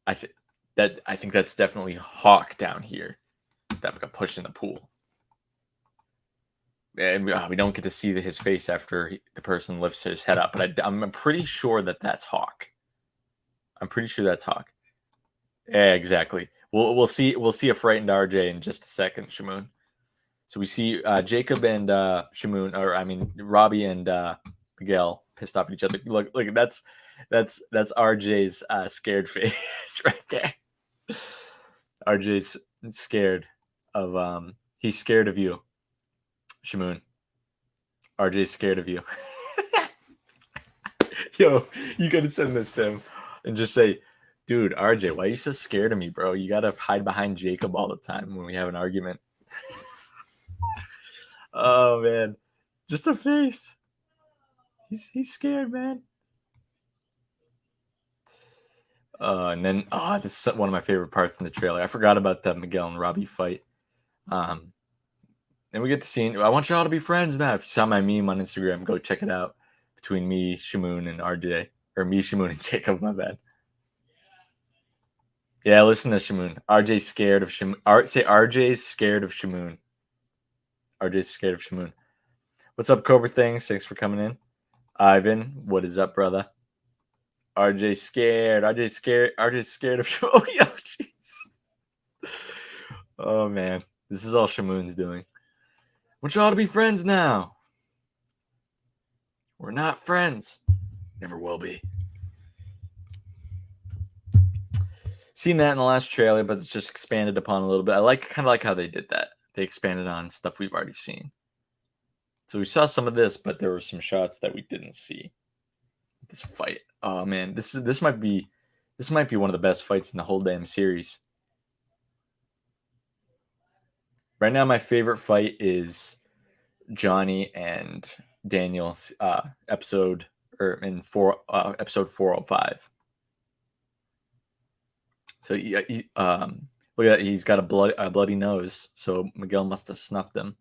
I think that's definitely Hawk down here that got pushed in the pool. And we don't get to see his face after the person lifts his head up, but I'm pretty sure that's Hawk. I'm pretty sure that's Hawk. Yeah, exactly. We'll see a frightened RJ in just a second, Shamoon. So we see Jacob and Shamoon, Robbie and Miguel pissed off at each other. Look, that's RJ's scared face right there. RJ's scared of he's scared of you, Shamoon. RJ's scared of you. Yo, you gotta send this to him and just say, dude, RJ, why are you so scared of me, bro? You gotta hide behind Jacob all the time when we have an argument. Oh man, just a face. He's scared, man. And then this is one of my favorite parts in the trailer. I forgot about the Miguel and Robbie fight. And we get the scene. I want you all to be friends now. If you saw my meme on Instagram, go check it out. Between me, Shamoon, and RJ, or me, Shamoon, and Jacob. My bad. Yeah, listen to Shamoon. RJ's scared of Shamoon. Say RJ's scared of Shamoon. RJ's scared of Shamoon. What's up, Cobra Things? Thanks for coming in. Ivan, what is up, brother? RJ's scared. RJ's scared of Shamoon. Oh, yo, jeez. Oh, man. This is all Shamoon's doing. I want you all to be friends now. We're not friends. Never will be. Seen that in the last trailer, but it's just expanded upon a little bit. I kind of like how they did that. They expanded on stuff we've already seen. So we saw some of this, but there were some shots that we didn't see. This fight. Oh man, this might be one of the best fights in the whole damn series. Right now, my favorite fight is Johnny and Daniel's episode episode 405. So look at that. He's got a bloody nose. So Miguel must have snuffed him.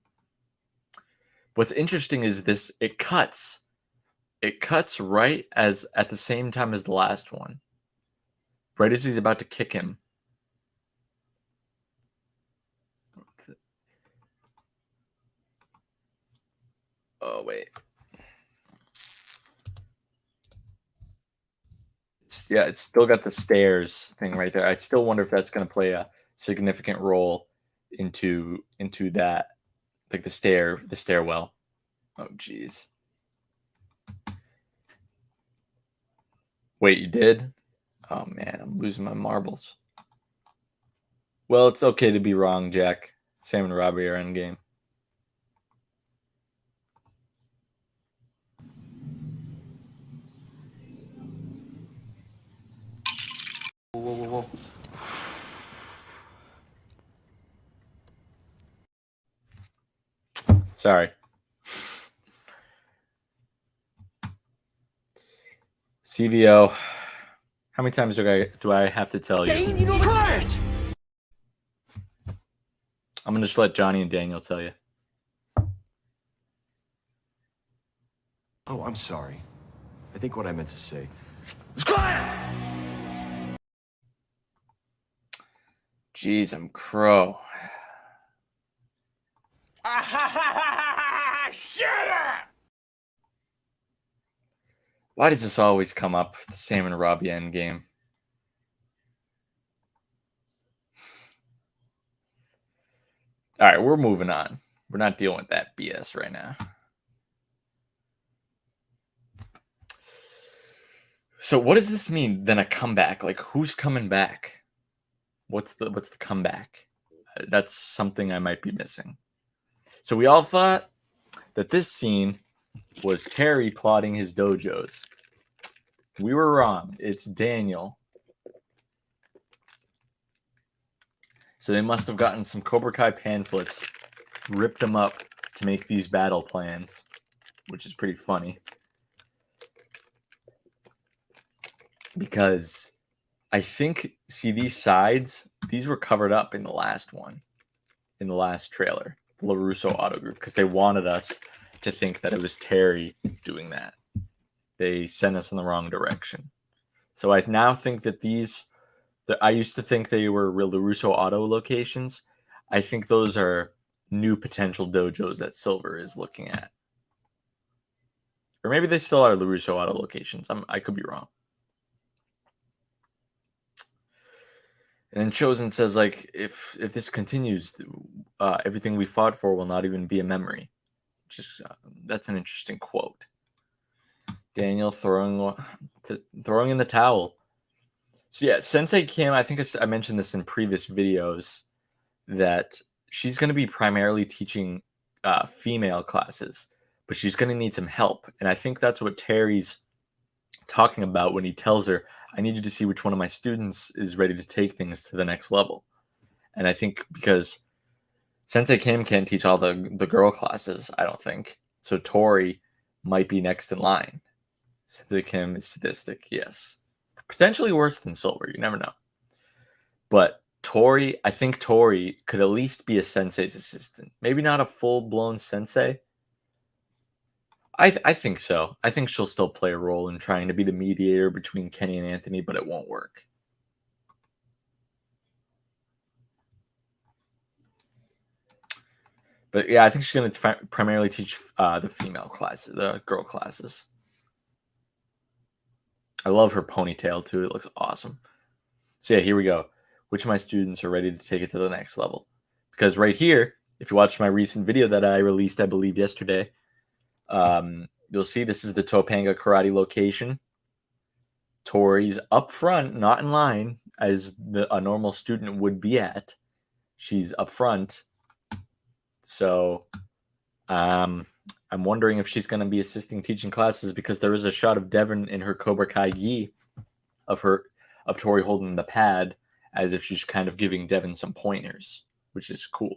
What's interesting is this. It cuts right at the same time as the last one. Right as he's about to kick him. Oh wait. It's still got the stairs thing right there. I still wonder if that's going to play a significant role into that, the stairwell. Oh jeez. Wait, you did? Oh man, I'm losing my marbles. Well, it's okay to be wrong, Jack. Sam and Robbie are in game. Sorry. CVO. How many times do I have to tell you? Quiet! I'm gonna just let Johnny and Daniel tell you. Oh, I'm sorry. I think what I meant to say was quiet! Jeez, I'm Crow. Shut up! Why does this always come up? The Sam and Robbie endgame. All right, we're moving on. We're not dealing with that BS right now. So what does this mean then, a comeback? Like, who's coming back? What's the comeback? That's something I might be missing. So we all thought that this scene was Terry plotting his dojos. We were wrong. It's Daniel. So they must have gotten some Cobra Kai pamphlets, ripped them up to make these battle plans, which is pretty funny. Because I think, see, these sides, these were covered up in the last one, in the last trailer, the LaRusso Auto Group, because they wanted us to think that it was Terry doing that. They sent us in the wrong direction. So I now think that I used to think they were real LaRusso Auto locations. I think those are new potential dojos that Silver is looking at. Or maybe they still are LaRusso Auto locations. I could be wrong. And then Chosen says, like, if this continues, everything we fought for will not even be a memory. Just that's an interesting quote. Daniel throwing in the towel. So yeah, Sensei Kim, I think I mentioned this in previous videos, that she's going to be primarily teaching female classes, but she's going to need some help. And I think that's what Terry's talking about when he tells her, I need you to see which one of my students is ready to take things to the next level. And I think because Sensei Kim can't teach all the girl classes, I don't think. So Tori might be next in line. Sensei Kim is sadistic, yes. Potentially worse than Silver, you never know. But I think Tori could at least be a sensei's assistant. Maybe not a full-blown sensei. I think so. I think she'll still play a role in trying to be the mediator between Kenny and Anthony, but it won't work. But yeah, I think she's going to primarily teach the female classes, the girl classes. I love her ponytail too. It looks awesome. So yeah, here we go. Which of my students are ready to take it to the next level? Because right here, if you watch my recent video that I released, I believe yesterday, you'll see this is the Topanga Karate location. Tori's up front, not in line, as a normal student would be at. She's up front. So I'm wondering if she's going to be assisting teaching classes, because there is a shot of Devin in her Cobra Kai gi of Tori holding the pad as if she's kind of giving Devin some pointers, which is cool.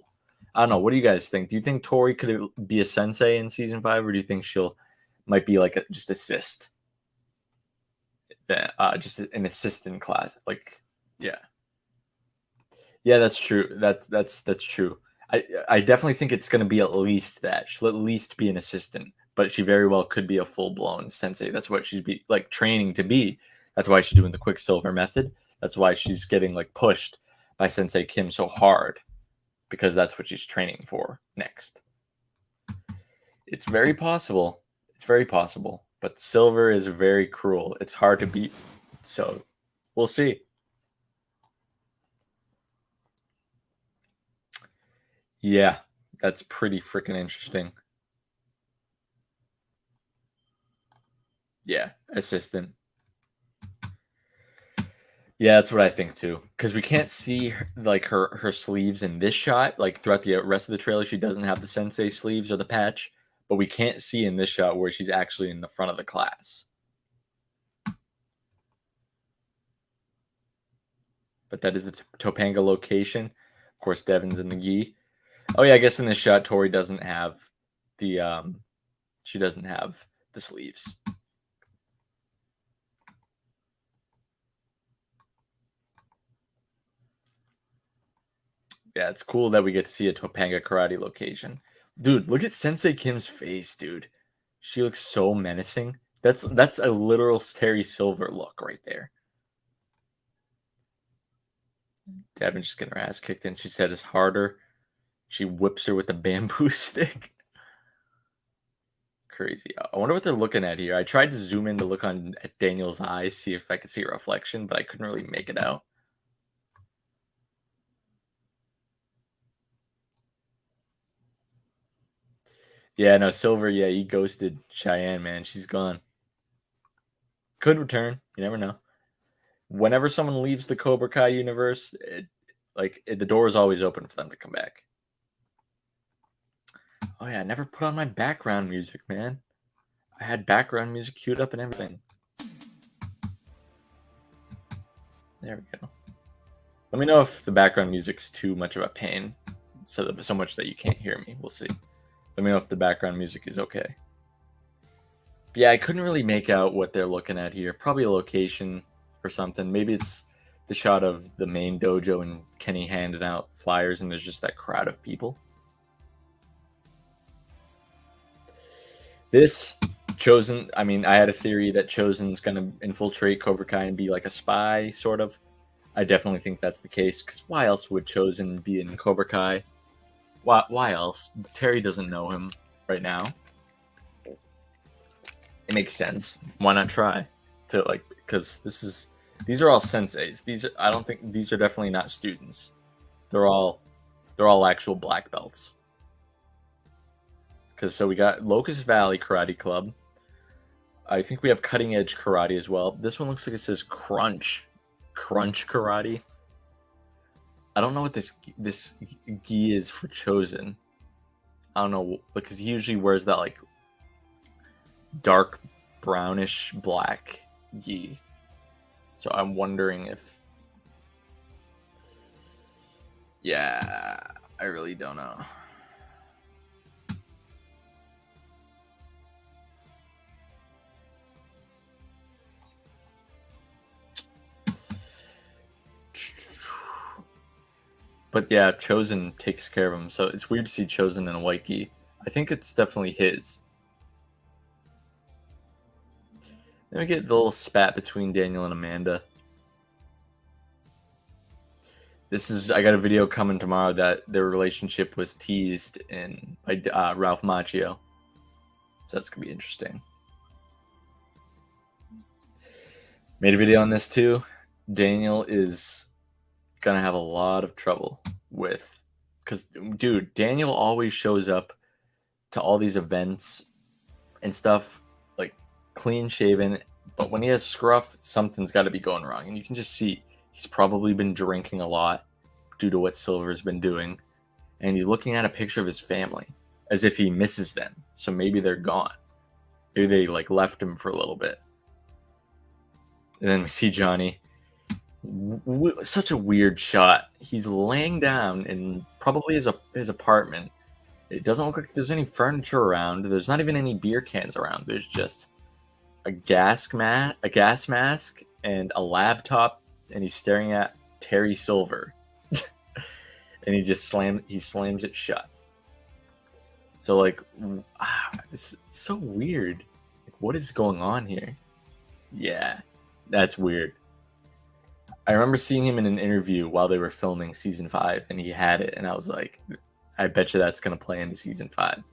I don't know. What do you guys think? Do you think Tori could be a sensei in season 5, or do you think might be like just assist? Just an assistant class. Like, yeah. Yeah, that's true. That's true. I definitely think it's going to be at least that. She'll at least be an assistant, but she very well could be a full-blown sensei. That's what she's training to be. That's why she's doing the Quicksilver method. That's why she's getting pushed by Sensei Kim so hard, because that's what she's training for next. It's very possible. It's very possible. But Silver is very cruel. It's hard to beat. So we'll see. Yeah, that's pretty freaking interesting. Yeah, assistant. Yeah, that's what I think too. Because we can't see her sleeves in this shot. Like throughout the rest of the trailer, she doesn't have the sensei sleeves or the patch. But we can't see in this shot where she's actually in the front of the class. But that is the Topanga location. Of course, Devin's in the gi. Oh yeah, I guess in this shot, Tori doesn't have she doesn't have the sleeves. Yeah, it's cool that we get to see a Topanga karate location. Dude, look at Sensei Kim's face, dude. She looks so menacing. That's a literal Terry Silver look right there. Devin's just getting her ass kicked in. She said it's harder. She whips her with a bamboo stick. Crazy. I wonder what they're looking at here. I tried to zoom in to look at Daniel's eyes, see if I could see a reflection, but I couldn't really make it out. Yeah, no, Silver, yeah, he ghosted Cheyenne, man. She's gone. Could return. You never know. Whenever someone leaves the Cobra Kai universe, the door is always open for them to come back. Oh, yeah, I never put on my background music, man. I had background music queued up and everything. There we go. Let me know if the background music's too much of a pain, so much that you can't hear me. We'll see. Let me know if the background music is okay. But yeah, I couldn't really make out what they're looking at here. Probably a location or something. Maybe it's the shot of the main dojo and Kenny handing out flyers, and there's just that crowd of people. This Chosen, I mean, I had a theory that Chosen's going to infiltrate Cobra Kai and be like a spy, sort of. I definitely think that's the case, because why else would Chosen be in Cobra Kai? Why else? Terry doesn't know him right now. It makes sense. Why not try to because these are all senseis. I don't think these are definitely not students. They're all actual black belts. So we got Locust Valley Karate Club. I think we have Cutting Edge Karate as well. This one looks like it says Crunch Karate. I don't know what this gi is for Chosen. I don't know, because he usually wears that like dark brownish black gi. So I'm wondering if... Yeah, I really don't know. But yeah, Chosen takes care of him, so it's weird to see Chosen in a white gi. I think it's definitely his. Then we get the little spat between Daniel and Amanda. I got a video coming tomorrow that their relationship was teased by Ralph Macchio. So that's going to be interesting. Made a video on this too. Daniel is going to have a lot of trouble with... Because, dude, Daniel always shows up to all these events and stuff, like, clean-shaven. But when he has scruff, something's got to be going wrong. And you can just see he's probably been drinking a lot due to what Silver's been doing. And he's looking at a picture of his family as if he misses them. So maybe they're gone. Maybe they, left him for a little bit. And then we see Johnny. Such a weird shot. He's laying down in probably his apartment. It doesn't look like there's any furniture around. There's not even any beer cans around. There's just a gas mask and a laptop, and he's staring at Terry Silver. And he slams it shut. So it's so weird. What is going on here? Yeah, that's weird. I remember seeing him in an interview while they were filming season 5, and he had it, and I was like, I bet you that's going to play into season 5.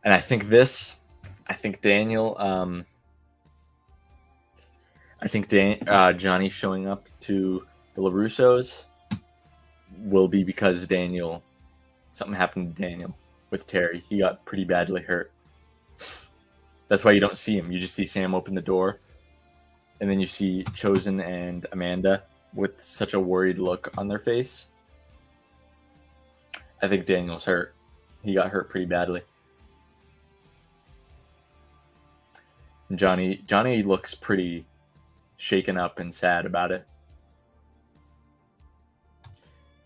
And I think Daniel, Johnny showing up to the LaRussos will be because something happened to Daniel with Terry. He got pretty badly hurt. That's why you don't see him. You just see Sam open the door, and then you see Chosen and Amanda with such a worried look on their face. I think Daniel's hurt. He got hurt pretty badly. And Johnny looks pretty shaken up and sad about it.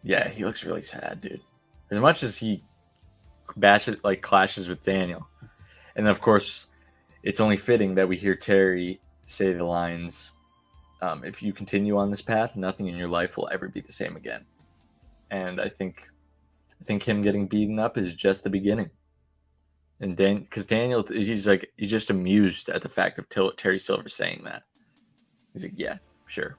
Yeah, he looks really sad, dude. As much as he clashes with Daniel, and of course, it's only fitting that we hear Terry say the lines, "If you continue on this path, nothing in your life will ever be the same again." And I think him getting beaten up is just the beginning. And because Daniel, he's just amused at the fact of Terry Silver saying that. He's like, "Yeah, sure."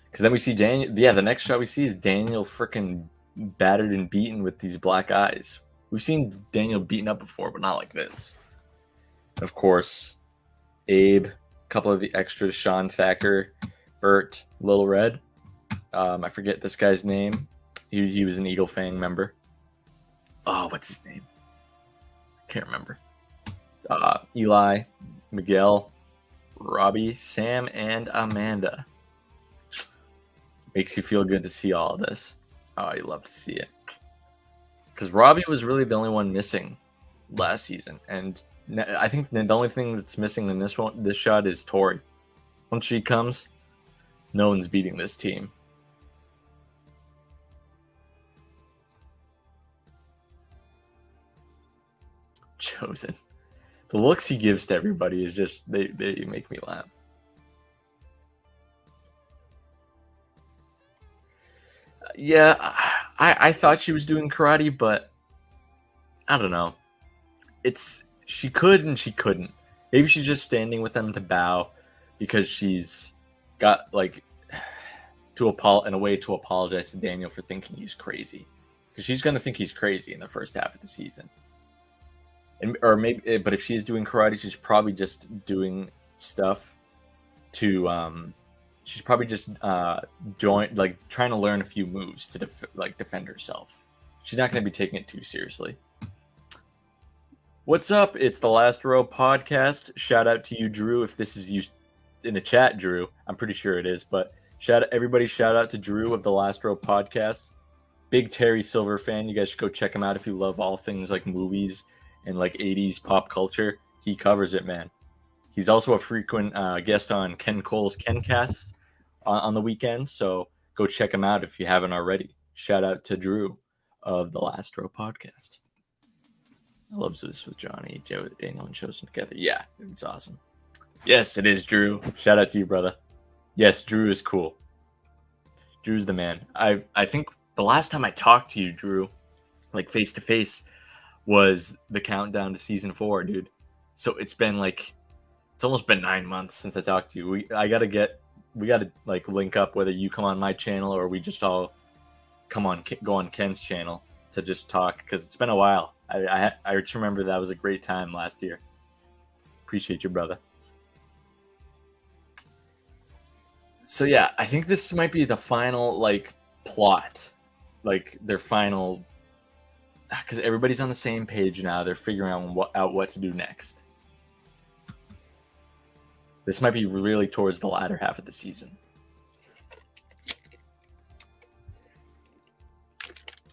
Because then we see Daniel. Yeah, the next shot we see is Daniel freaking battered and beaten with these black eyes. We've seen Daniel beaten up before, but not like this. Of course, Abe, a couple of the extras, Sean Thacker, Bert, Little Red. I forget this guy's name. He was an Eagle Fang member. Oh, what's his name? Can't remember. Eli, Miguel, Robbie, Sam, and Amanda. Makes you feel good to see all of this. Oh, you love to see it. Because Robbie was really the only one missing last season, and I think the only thing that's missing in this shot is Tori. Once she comes, no one's beating this team. Chosen. The looks he gives to everybody is just they make me laugh. Yeah, I thought she was doing karate, but I don't know. She could and she couldn't. Maybe she's just standing with them to bow because she's got in a way to apologize to Daniel for thinking he's crazy, because she's going to think he's crazy in the first half of the season. But if she's doing karate, she's probably just doing stuff to she's probably just trying to learn a few moves to defend herself. She's not going to be taking it too seriously. What's up? It's the Last Row podcast. Shout out to you, Drew. If this is you in the chat, Drew, I'm pretty sure it is. But shout out to Drew of the Last Row podcast. Big Terry Silver fan. You guys should go check him out if you love all things like movies and like 80s pop culture. He covers it, man. He's also a frequent guest on Ken Cole's KenCast on the weekends. So go check him out if you haven't already. Shout out to Drew of the Last Row podcast. I love this with Johnny, Joe, Daniel, and Chosen together. Yeah, it's awesome. Yes, it is Drew. Shout out to you, brother. Yes, Drew is cool. Drew's the man. I think the last time I talked to you, Drew, like face to face, was the countdown to season 4, dude. So it's almost been 9 months since I talked to you. We gotta link up, whether you come on my channel or we just all go on Ken's channel to just talk, because it's been a while. I just remember that was a great time last year. Appreciate you, brother. So yeah, I think this might be the final plot, their final, because everybody's on the same page now. They're figuring out what to do next. This might be really towards the latter half of the season.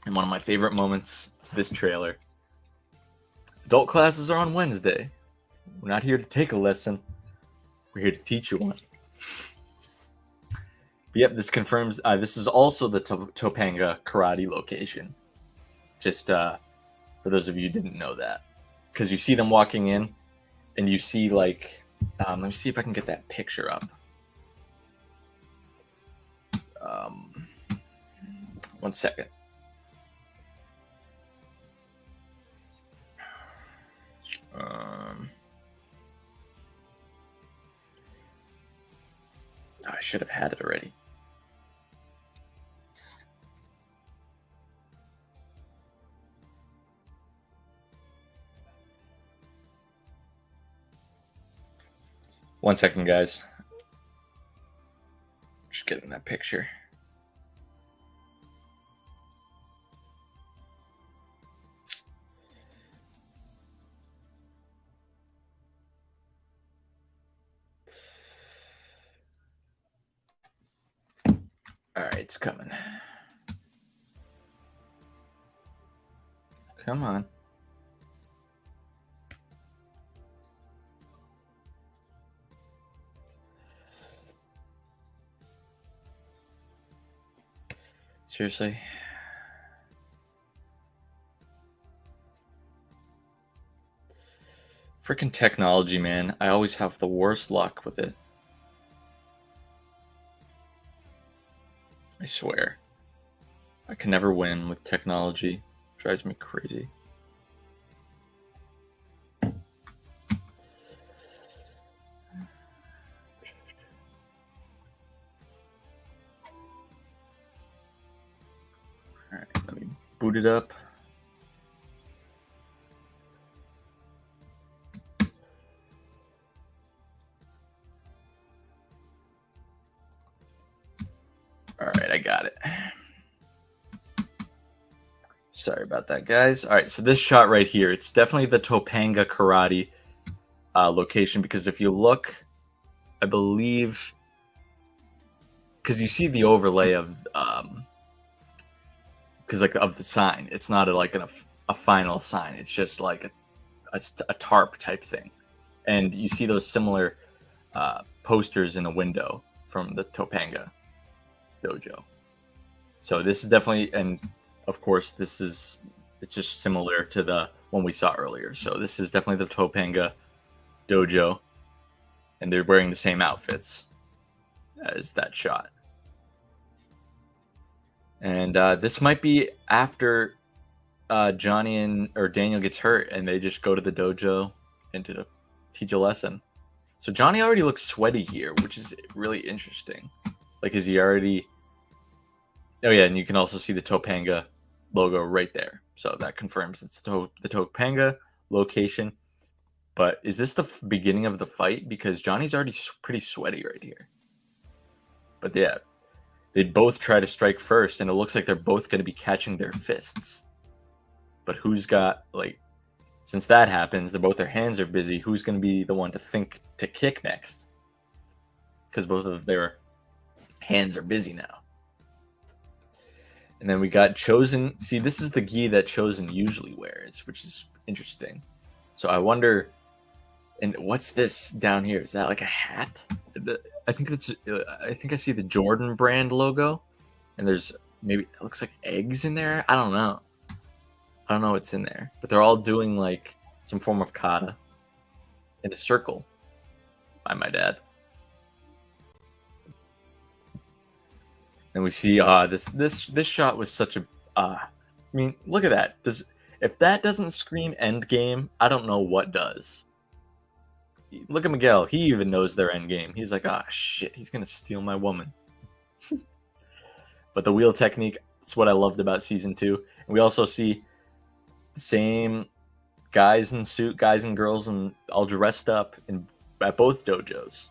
And one of my favorite moments of this trailer. Adult classes are on Wednesday. We're not here to take a lesson. We're here to teach you one. But yep, this confirms this is also the Topanga karate location. Just for those of you who didn't know that. Because you see them walking in, and you see let me see if I can get that picture up. One second. I should have had it already. One second, guys. Just getting that picture. All right, it's coming. Come on. Seriously. Freaking technology, man. I always have the worst luck with it. I swear. I can never win with technology. It drives me crazy. Alright, let me boot it up. Alright, I got it. Sorry about that, guys. Alright, so this shot right here, it's definitely the Topanga Karate location, because if you look, I believe, because you see the overlay of because like of the sign, it's not a final sign, it's just like a tarp type thing, and you see those similar posters in the window from the Topanga dojo. So this is definitely, and of course it's just similar to the one we saw earlier. So this is definitely the Topanga dojo, and they're wearing the same outfits as that shot. And this might be after Johnny or Daniel gets hurt, and they just go to the dojo and to teach a lesson. So Johnny already looks sweaty here, which is really interesting. Like, is he already? Oh yeah, and you can also see the Topanga logo right there. So that confirms it's the Topanga location. But is this the beginning of the fight? Because Johnny's already pretty sweaty right here. But yeah, they both try to strike first, and it looks like they're both going to be catching their fists. But who's got, like, since that happens, both their hands are busy, who's going to be the one to think to kick next? Because both of their hands are busy now. And then we got Chosen. See, this is the gi that Chosen usually wears, which is interesting. So I wonder, and what's this down here? Is that like a hat? I think I see the Jordan brand logo, and there's maybe, it looks like eggs in there. I don't know what's in there, but they're all doing like some form of kata in a circle, by my dad. And we see this shot was such a I mean, look at that. If that doesn't scream end game, I don't know what does. Look at Miguel. He even knows their end game. He's like, shit, he's gonna steal my woman. But the wheel technique, that's what I loved about season 2. And we also see the same guys in suit, guys and girls, and all dressed up at both dojos.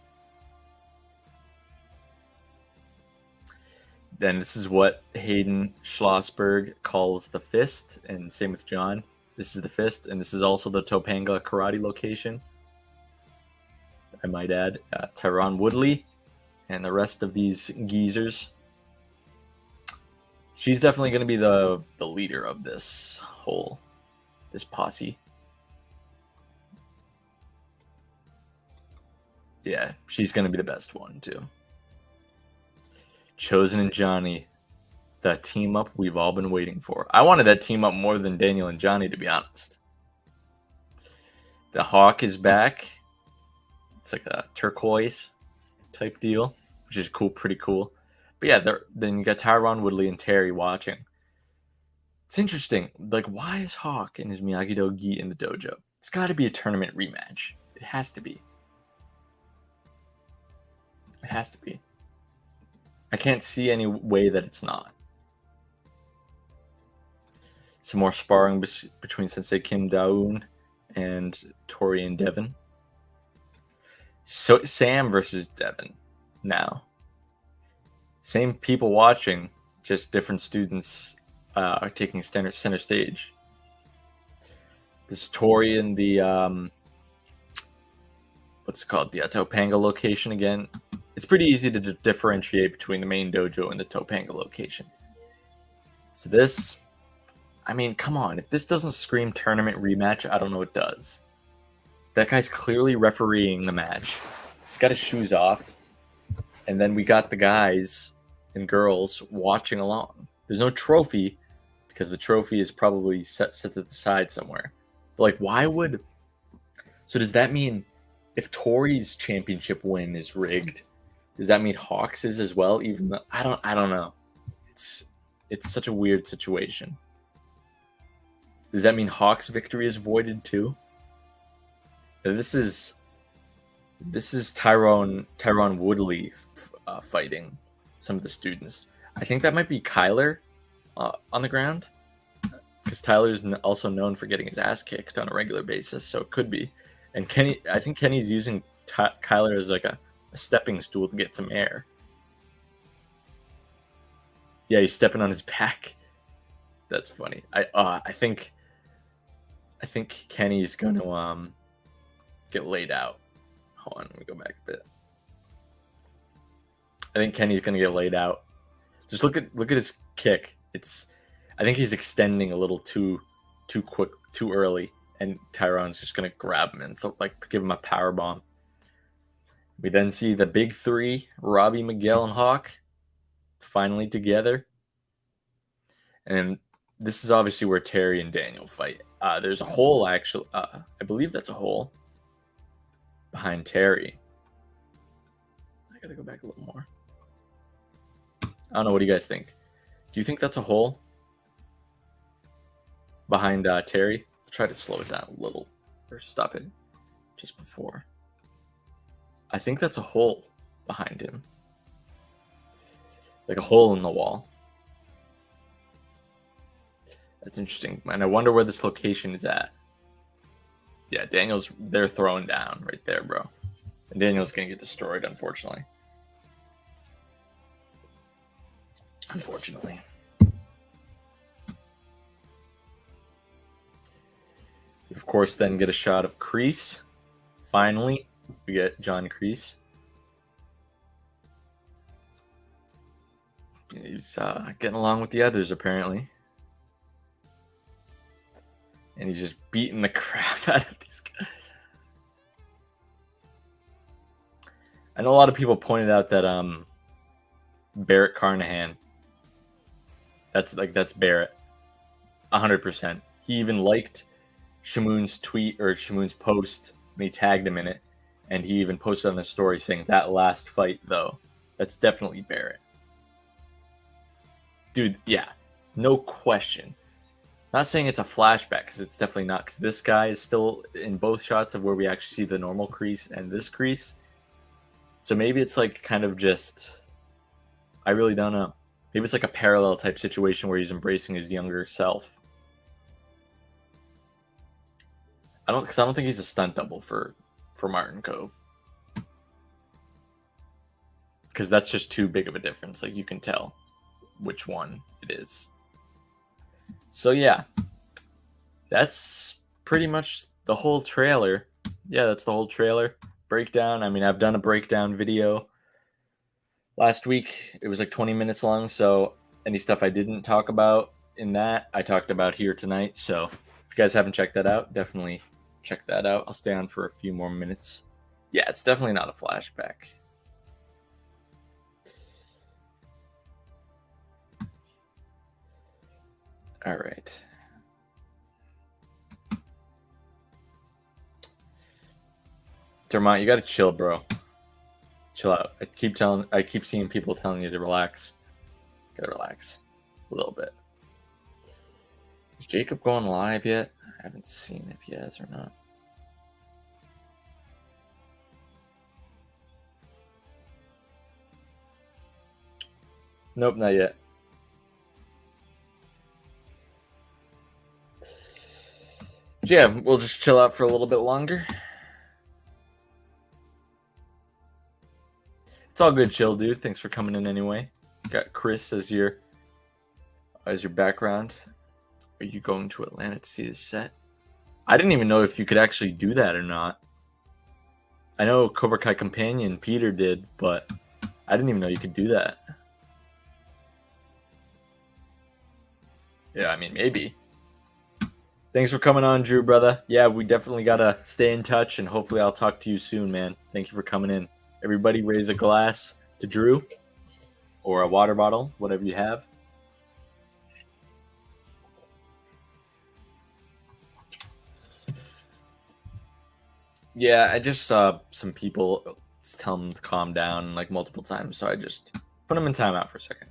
Then this is what Hayden Schlossberg calls the fist, and same with John. This is the fist, and this is also the Topanga karate location. I might add Tyron Woodley and the rest of these geezers. She's definitely going to be the leader of this posse. Yeah, she's going to be the best one too. Chosen and Johnny, that team up we've all been waiting for. I wanted that team up more than Daniel and Johnny, to be honest. The Hawk is back. It's like a turquoise type deal, which is cool, pretty cool. But yeah, then you got Tyron Woodley and Terry watching. It's interesting. Like, why is Hawk and his Miyagi-Do gi in the dojo? It's got to be a tournament rematch. It has to be. It has to be. I can't see any way that it's not. Some more sparring between Sensei Kim Daun and Tori and Devin. So Sam versus Devin now. Same people watching, just different students are taking center stage. This is Tori in the what's it called? The Topanga location again. It's pretty easy to differentiate between the main dojo and the Topanga location. So this, I mean, come on. If this doesn't scream tournament rematch, I don't know what does. That guy's clearly refereeing the match. He's got his shoes off. And then we got the guys and girls watching along. There's no trophy because the trophy is probably set to the side somewhere. But like, why would? So does that mean if Tori's championship win is rigged, does that mean Hawks is as well? Even though I don't know. It's such a weird situation. Does that mean Hawks' victory is voided too? This is Tyrone Woodley fighting some of the students. I think that might be Kyler on the ground, because Tyler's also known for getting his ass kicked on a regular basis, so it could be. And Kenny, I think Kenny's using Kyler as like a stepping stool to get some air. Yeah, he's stepping on his back. That's funny. I think Kenny's going to get laid out. Hold on, let me go back a bit. I think Kenny's going to get laid out. Just look at his kick. I think he's extending a little too quick, too early, and Tyrone's just going to grab him and give him a power bomb. We then see the big three, Robbie, Miguel, and Hawk, finally together. And this is obviously where Terry and Daniel fight. There's a hole, actually. I believe that's a hole behind Terry. I gotta go back a little more. I don't know. What do you guys think? Do you think that's a hole behind Terry? I'll try to slow it down a little, or stop it just before. I think that's a hole behind him. Like a hole in the wall. That's interesting. And I wonder where this location is at. Yeah, they're thrown down right there, bro. And Daniel's going to get destroyed, unfortunately. Unfortunately. We, of course, then get a shot of Kreese. Finally, we get John Kreese. He's getting along with the others, apparently. And he's just beating the crap out of these guys. I know a lot of people pointed out that Barrett Carnahan, that's Barrett, 100%. He even liked Shamoon's tweet or Shamoon's post, and he tagged him in it. And he even posted on the story saying, that last fight, though, that's definitely Barrett. Dude, yeah, no question. Not saying it's a flashback, because it's definitely not, because this guy is still in both shots of where we actually see the normal Kreese and this Kreese. So maybe it's like kind of just, I really don't know. Maybe it's like a parallel type situation where he's embracing his younger self. Because I don't think he's a stunt double for Martin Kove. Because that's just too big of a difference. Like, you can tell which one it is. So yeah, that's pretty much the whole trailer. Yeah, that's the whole trailer. Breakdown. I mean, I've done a breakdown video last week. It was like 20 minutes long, so any stuff I didn't talk about in that, I talked about here tonight. So if you guys haven't checked that out, definitely check that out. I'll stay on for a few more minutes. Yeah, it's definitely not a flashback. All right. Dermont, you gotta chill, bro. Chill out. I keep seeing people telling you to relax. Gotta relax a little bit. Is Jacob going live yet? I haven't seen if he has or not. Nope, not yet. Yeah, we'll just chill out for a little bit longer. It's all good, chill, dude. Thanks for coming in anyway. Got Chris as your background. Are you going to Atlanta to see the set? I didn't even know if you could actually do that or not. I know Cobra Kai Companion Peter did, but I didn't even know you could do that. Yeah, I mean, maybe. Thanks for coming on, Drew, brother. Yeah, we definitely got to stay in touch, and hopefully I'll talk to you soon, man. Thank you for coming in. Everybody raise a glass to Drew or a water bottle, whatever you have. Yeah, I just saw some people tell him to calm down like multiple times, so I just put him in timeout for a second.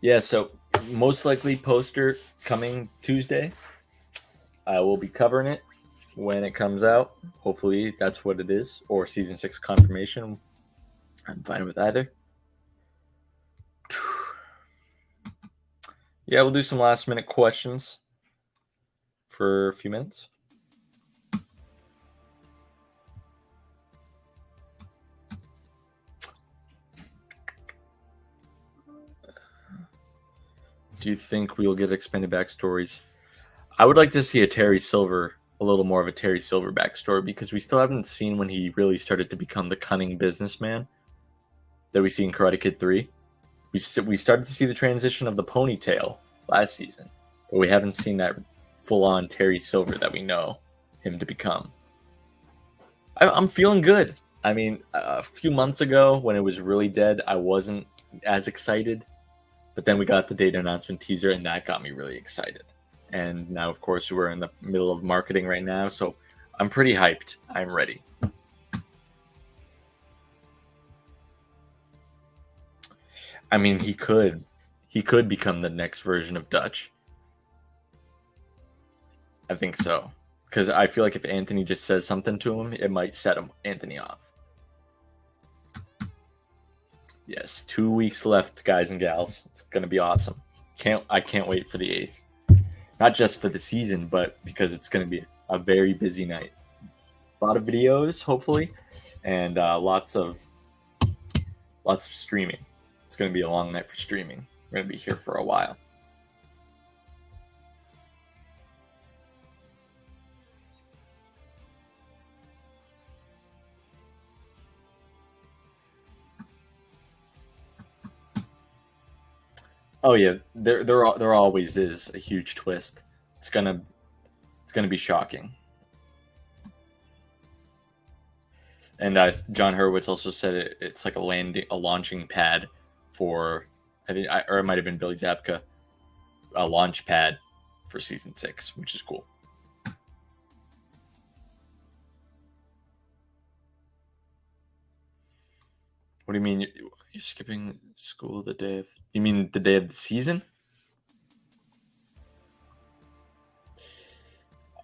Yeah, so most likely poster coming Tuesday. I will be covering it when it comes out. Hopefully that's what it is, or season 6 confirmation. I'm fine with either. Yeah, we'll do some last minute questions for a few minutes. Do you think we'll get expanded backstories? I would like to see a little more of a Terry Silver backstory, because we still haven't seen when he really started to become the cunning businessman that we see in Karate Kid 3. We started to see the transition of the ponytail last season, but we haven't seen that full-on Terry Silver that we know him to become. I'm feeling good. I mean, a few months ago when it was really dead, I wasn't as excited, but then we got the data announcement teaser, and that got me really excited. And now, of course, we're in the middle of marketing right now, so I'm pretty hyped. I'm ready. I mean, he could become the next version of Dutch. I think so, because I feel like if Anthony just says something to him, it might set Anthony off. Yes, 2 weeks left, guys and gals. It's gonna be awesome. I can't wait for the 8th. Not just for the season, but because it's gonna be a very busy night. A lot of videos, hopefully, and lots of streaming. It's gonna be a long night for streaming. We're gonna be here for a while. Oh yeah, there always is a huge twist. It's gonna be shocking. And John Hurwitz also said it's like a launching pad for, or it might have been Billy Zabka, a launch pad for season 6, which is cool. What do you mean you're skipping school the day of? You mean the day of the season?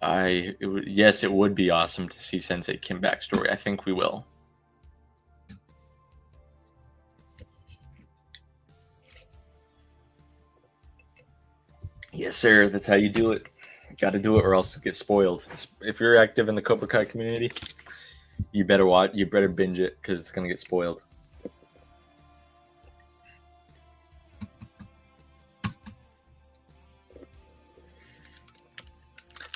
Yes, it would be awesome to see Sensei Kim backstory. I think we will. Yes, sir. That's how you do it. Got to do it, or else you get spoiled. If you're active in the Cobra Kai community, you better watch. You better binge it, because it's gonna get spoiled.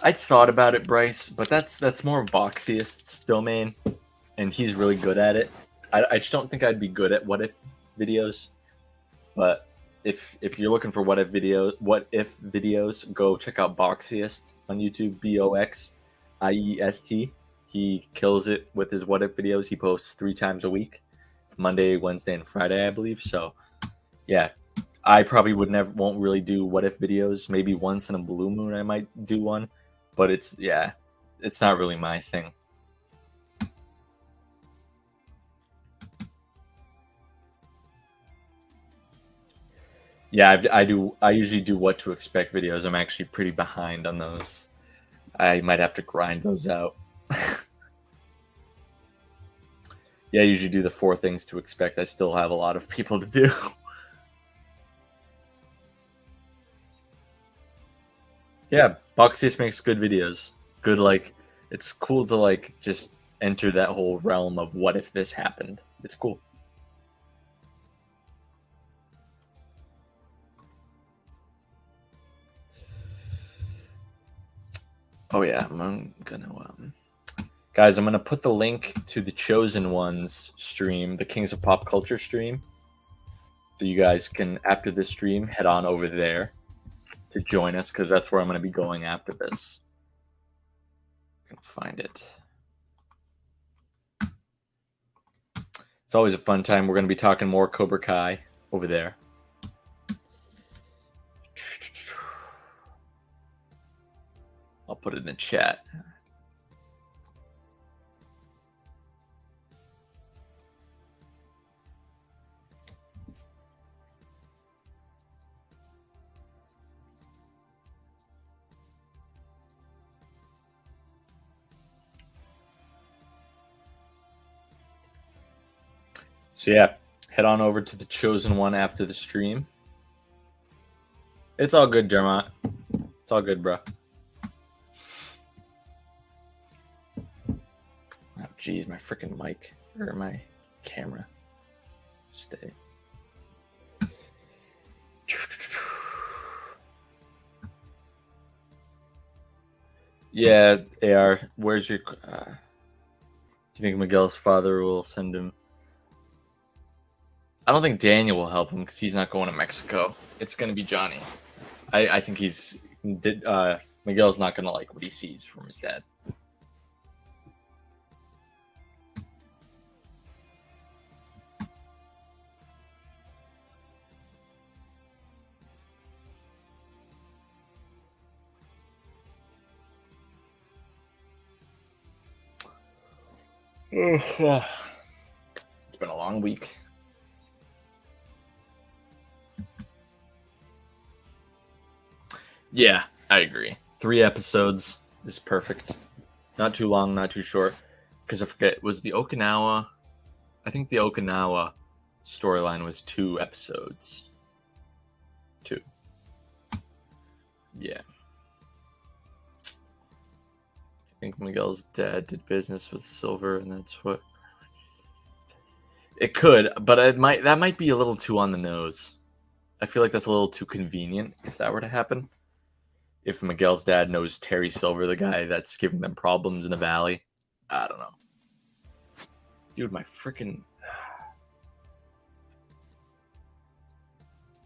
I thought about it, Bryce, but that's more of Boxiest's domain, and he's really good at it. I just don't think I'd be good at what if videos. But if you're looking for what if videos, go check out Boxiest on YouTube. BOXIEST. He kills it with his what if videos. He posts 3 times a week, Monday, Wednesday, and Friday, I believe. So yeah, I probably won't really do what if videos. Maybe once in a blue moon I might do one, but it's not really my thing. Yeah, I usually do what to expect videos. I'm actually pretty behind on those. I might have to grind those out. Yeah, I usually do the 4 things to expect. I still have a lot of people to do. Yeah, Boxiest makes good videos. Good, like, it's cool to like just enter that whole realm of what if this happened. It's cool. Oh yeah, I'm gonna guys, I'm gonna put the link to the Chosen Ones stream, the Kings of Pop Culture stream. So you guys can, after this stream, head on over there to join us, because that's where I'm gonna be going after this. I can find it. It's always a fun time. We're gonna be talking more Cobra Kai over there. I'll put it in the chat. So yeah, head on over to the Chosen One after the stream. It's all good, Dermot. It's all good, bro. Oh, geez, my freaking mic or my camera. Stay. Yeah, AR. Where's your? Do you think Miguel's father will send him? I don't think Daniel will help him because he's not going to Mexico. It's going to be Johnny. I think Miguel's not going to like what he sees from his dad. It's been a long week. Yeah, I agree. 3 episodes is perfect. Not too long, not too short. Because I forget, was the Okinawa... I think the Okinawa storyline was 2 episodes. 2. Yeah. I think Miguel's dad did business with Silver, and that's what... It could, but that might be a little too on the nose. I feel like that's a little too convenient if that were to happen. If Miguel's dad knows Terry Silver, the guy that's giving them problems in the valley. I don't know. Dude, my freaking...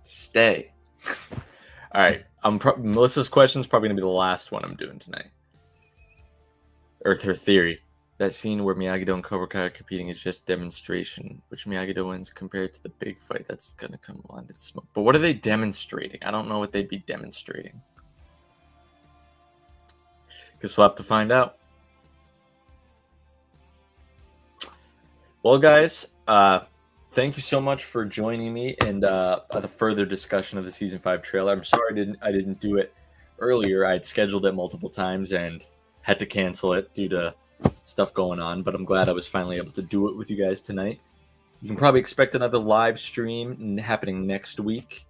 Stay. All right. Melissa's question is probably going to be the last one I'm doing tonight. Or her theory. That scene where Miyagi-Do and Cobra Kai are competing is just demonstration, which Miyagi-Do wins compared to the big fight that's going to come along. But what are they demonstrating? I don't know what they'd be demonstrating. Guess we'll have to find out. Well, guys, thank you so much for joining me and the further discussion of the season 5 trailer. I'm sorry I didn't do it earlier. I had scheduled it multiple times and had to cancel it due to stuff going on, but I'm glad I was finally able to do it with you guys tonight. You can probably expect another live stream happening next week,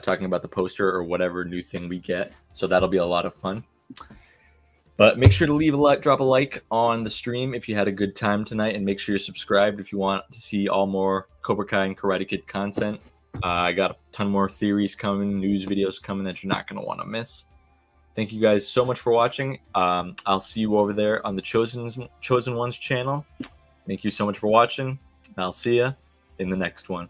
talking about the poster or whatever new thing we get. So that'll be a lot of fun. But make sure to drop a like on the stream if you had a good time tonight, and make sure you're subscribed if you want to see all more Cobra Kai and Karate Kid content. I got a ton more theories coming, news videos coming that you're not going to want to miss. Thank you guys so much for watching. I'll see you over there on the Chosen Ones channel. Thank you so much for watching, and I'll see you in the next one.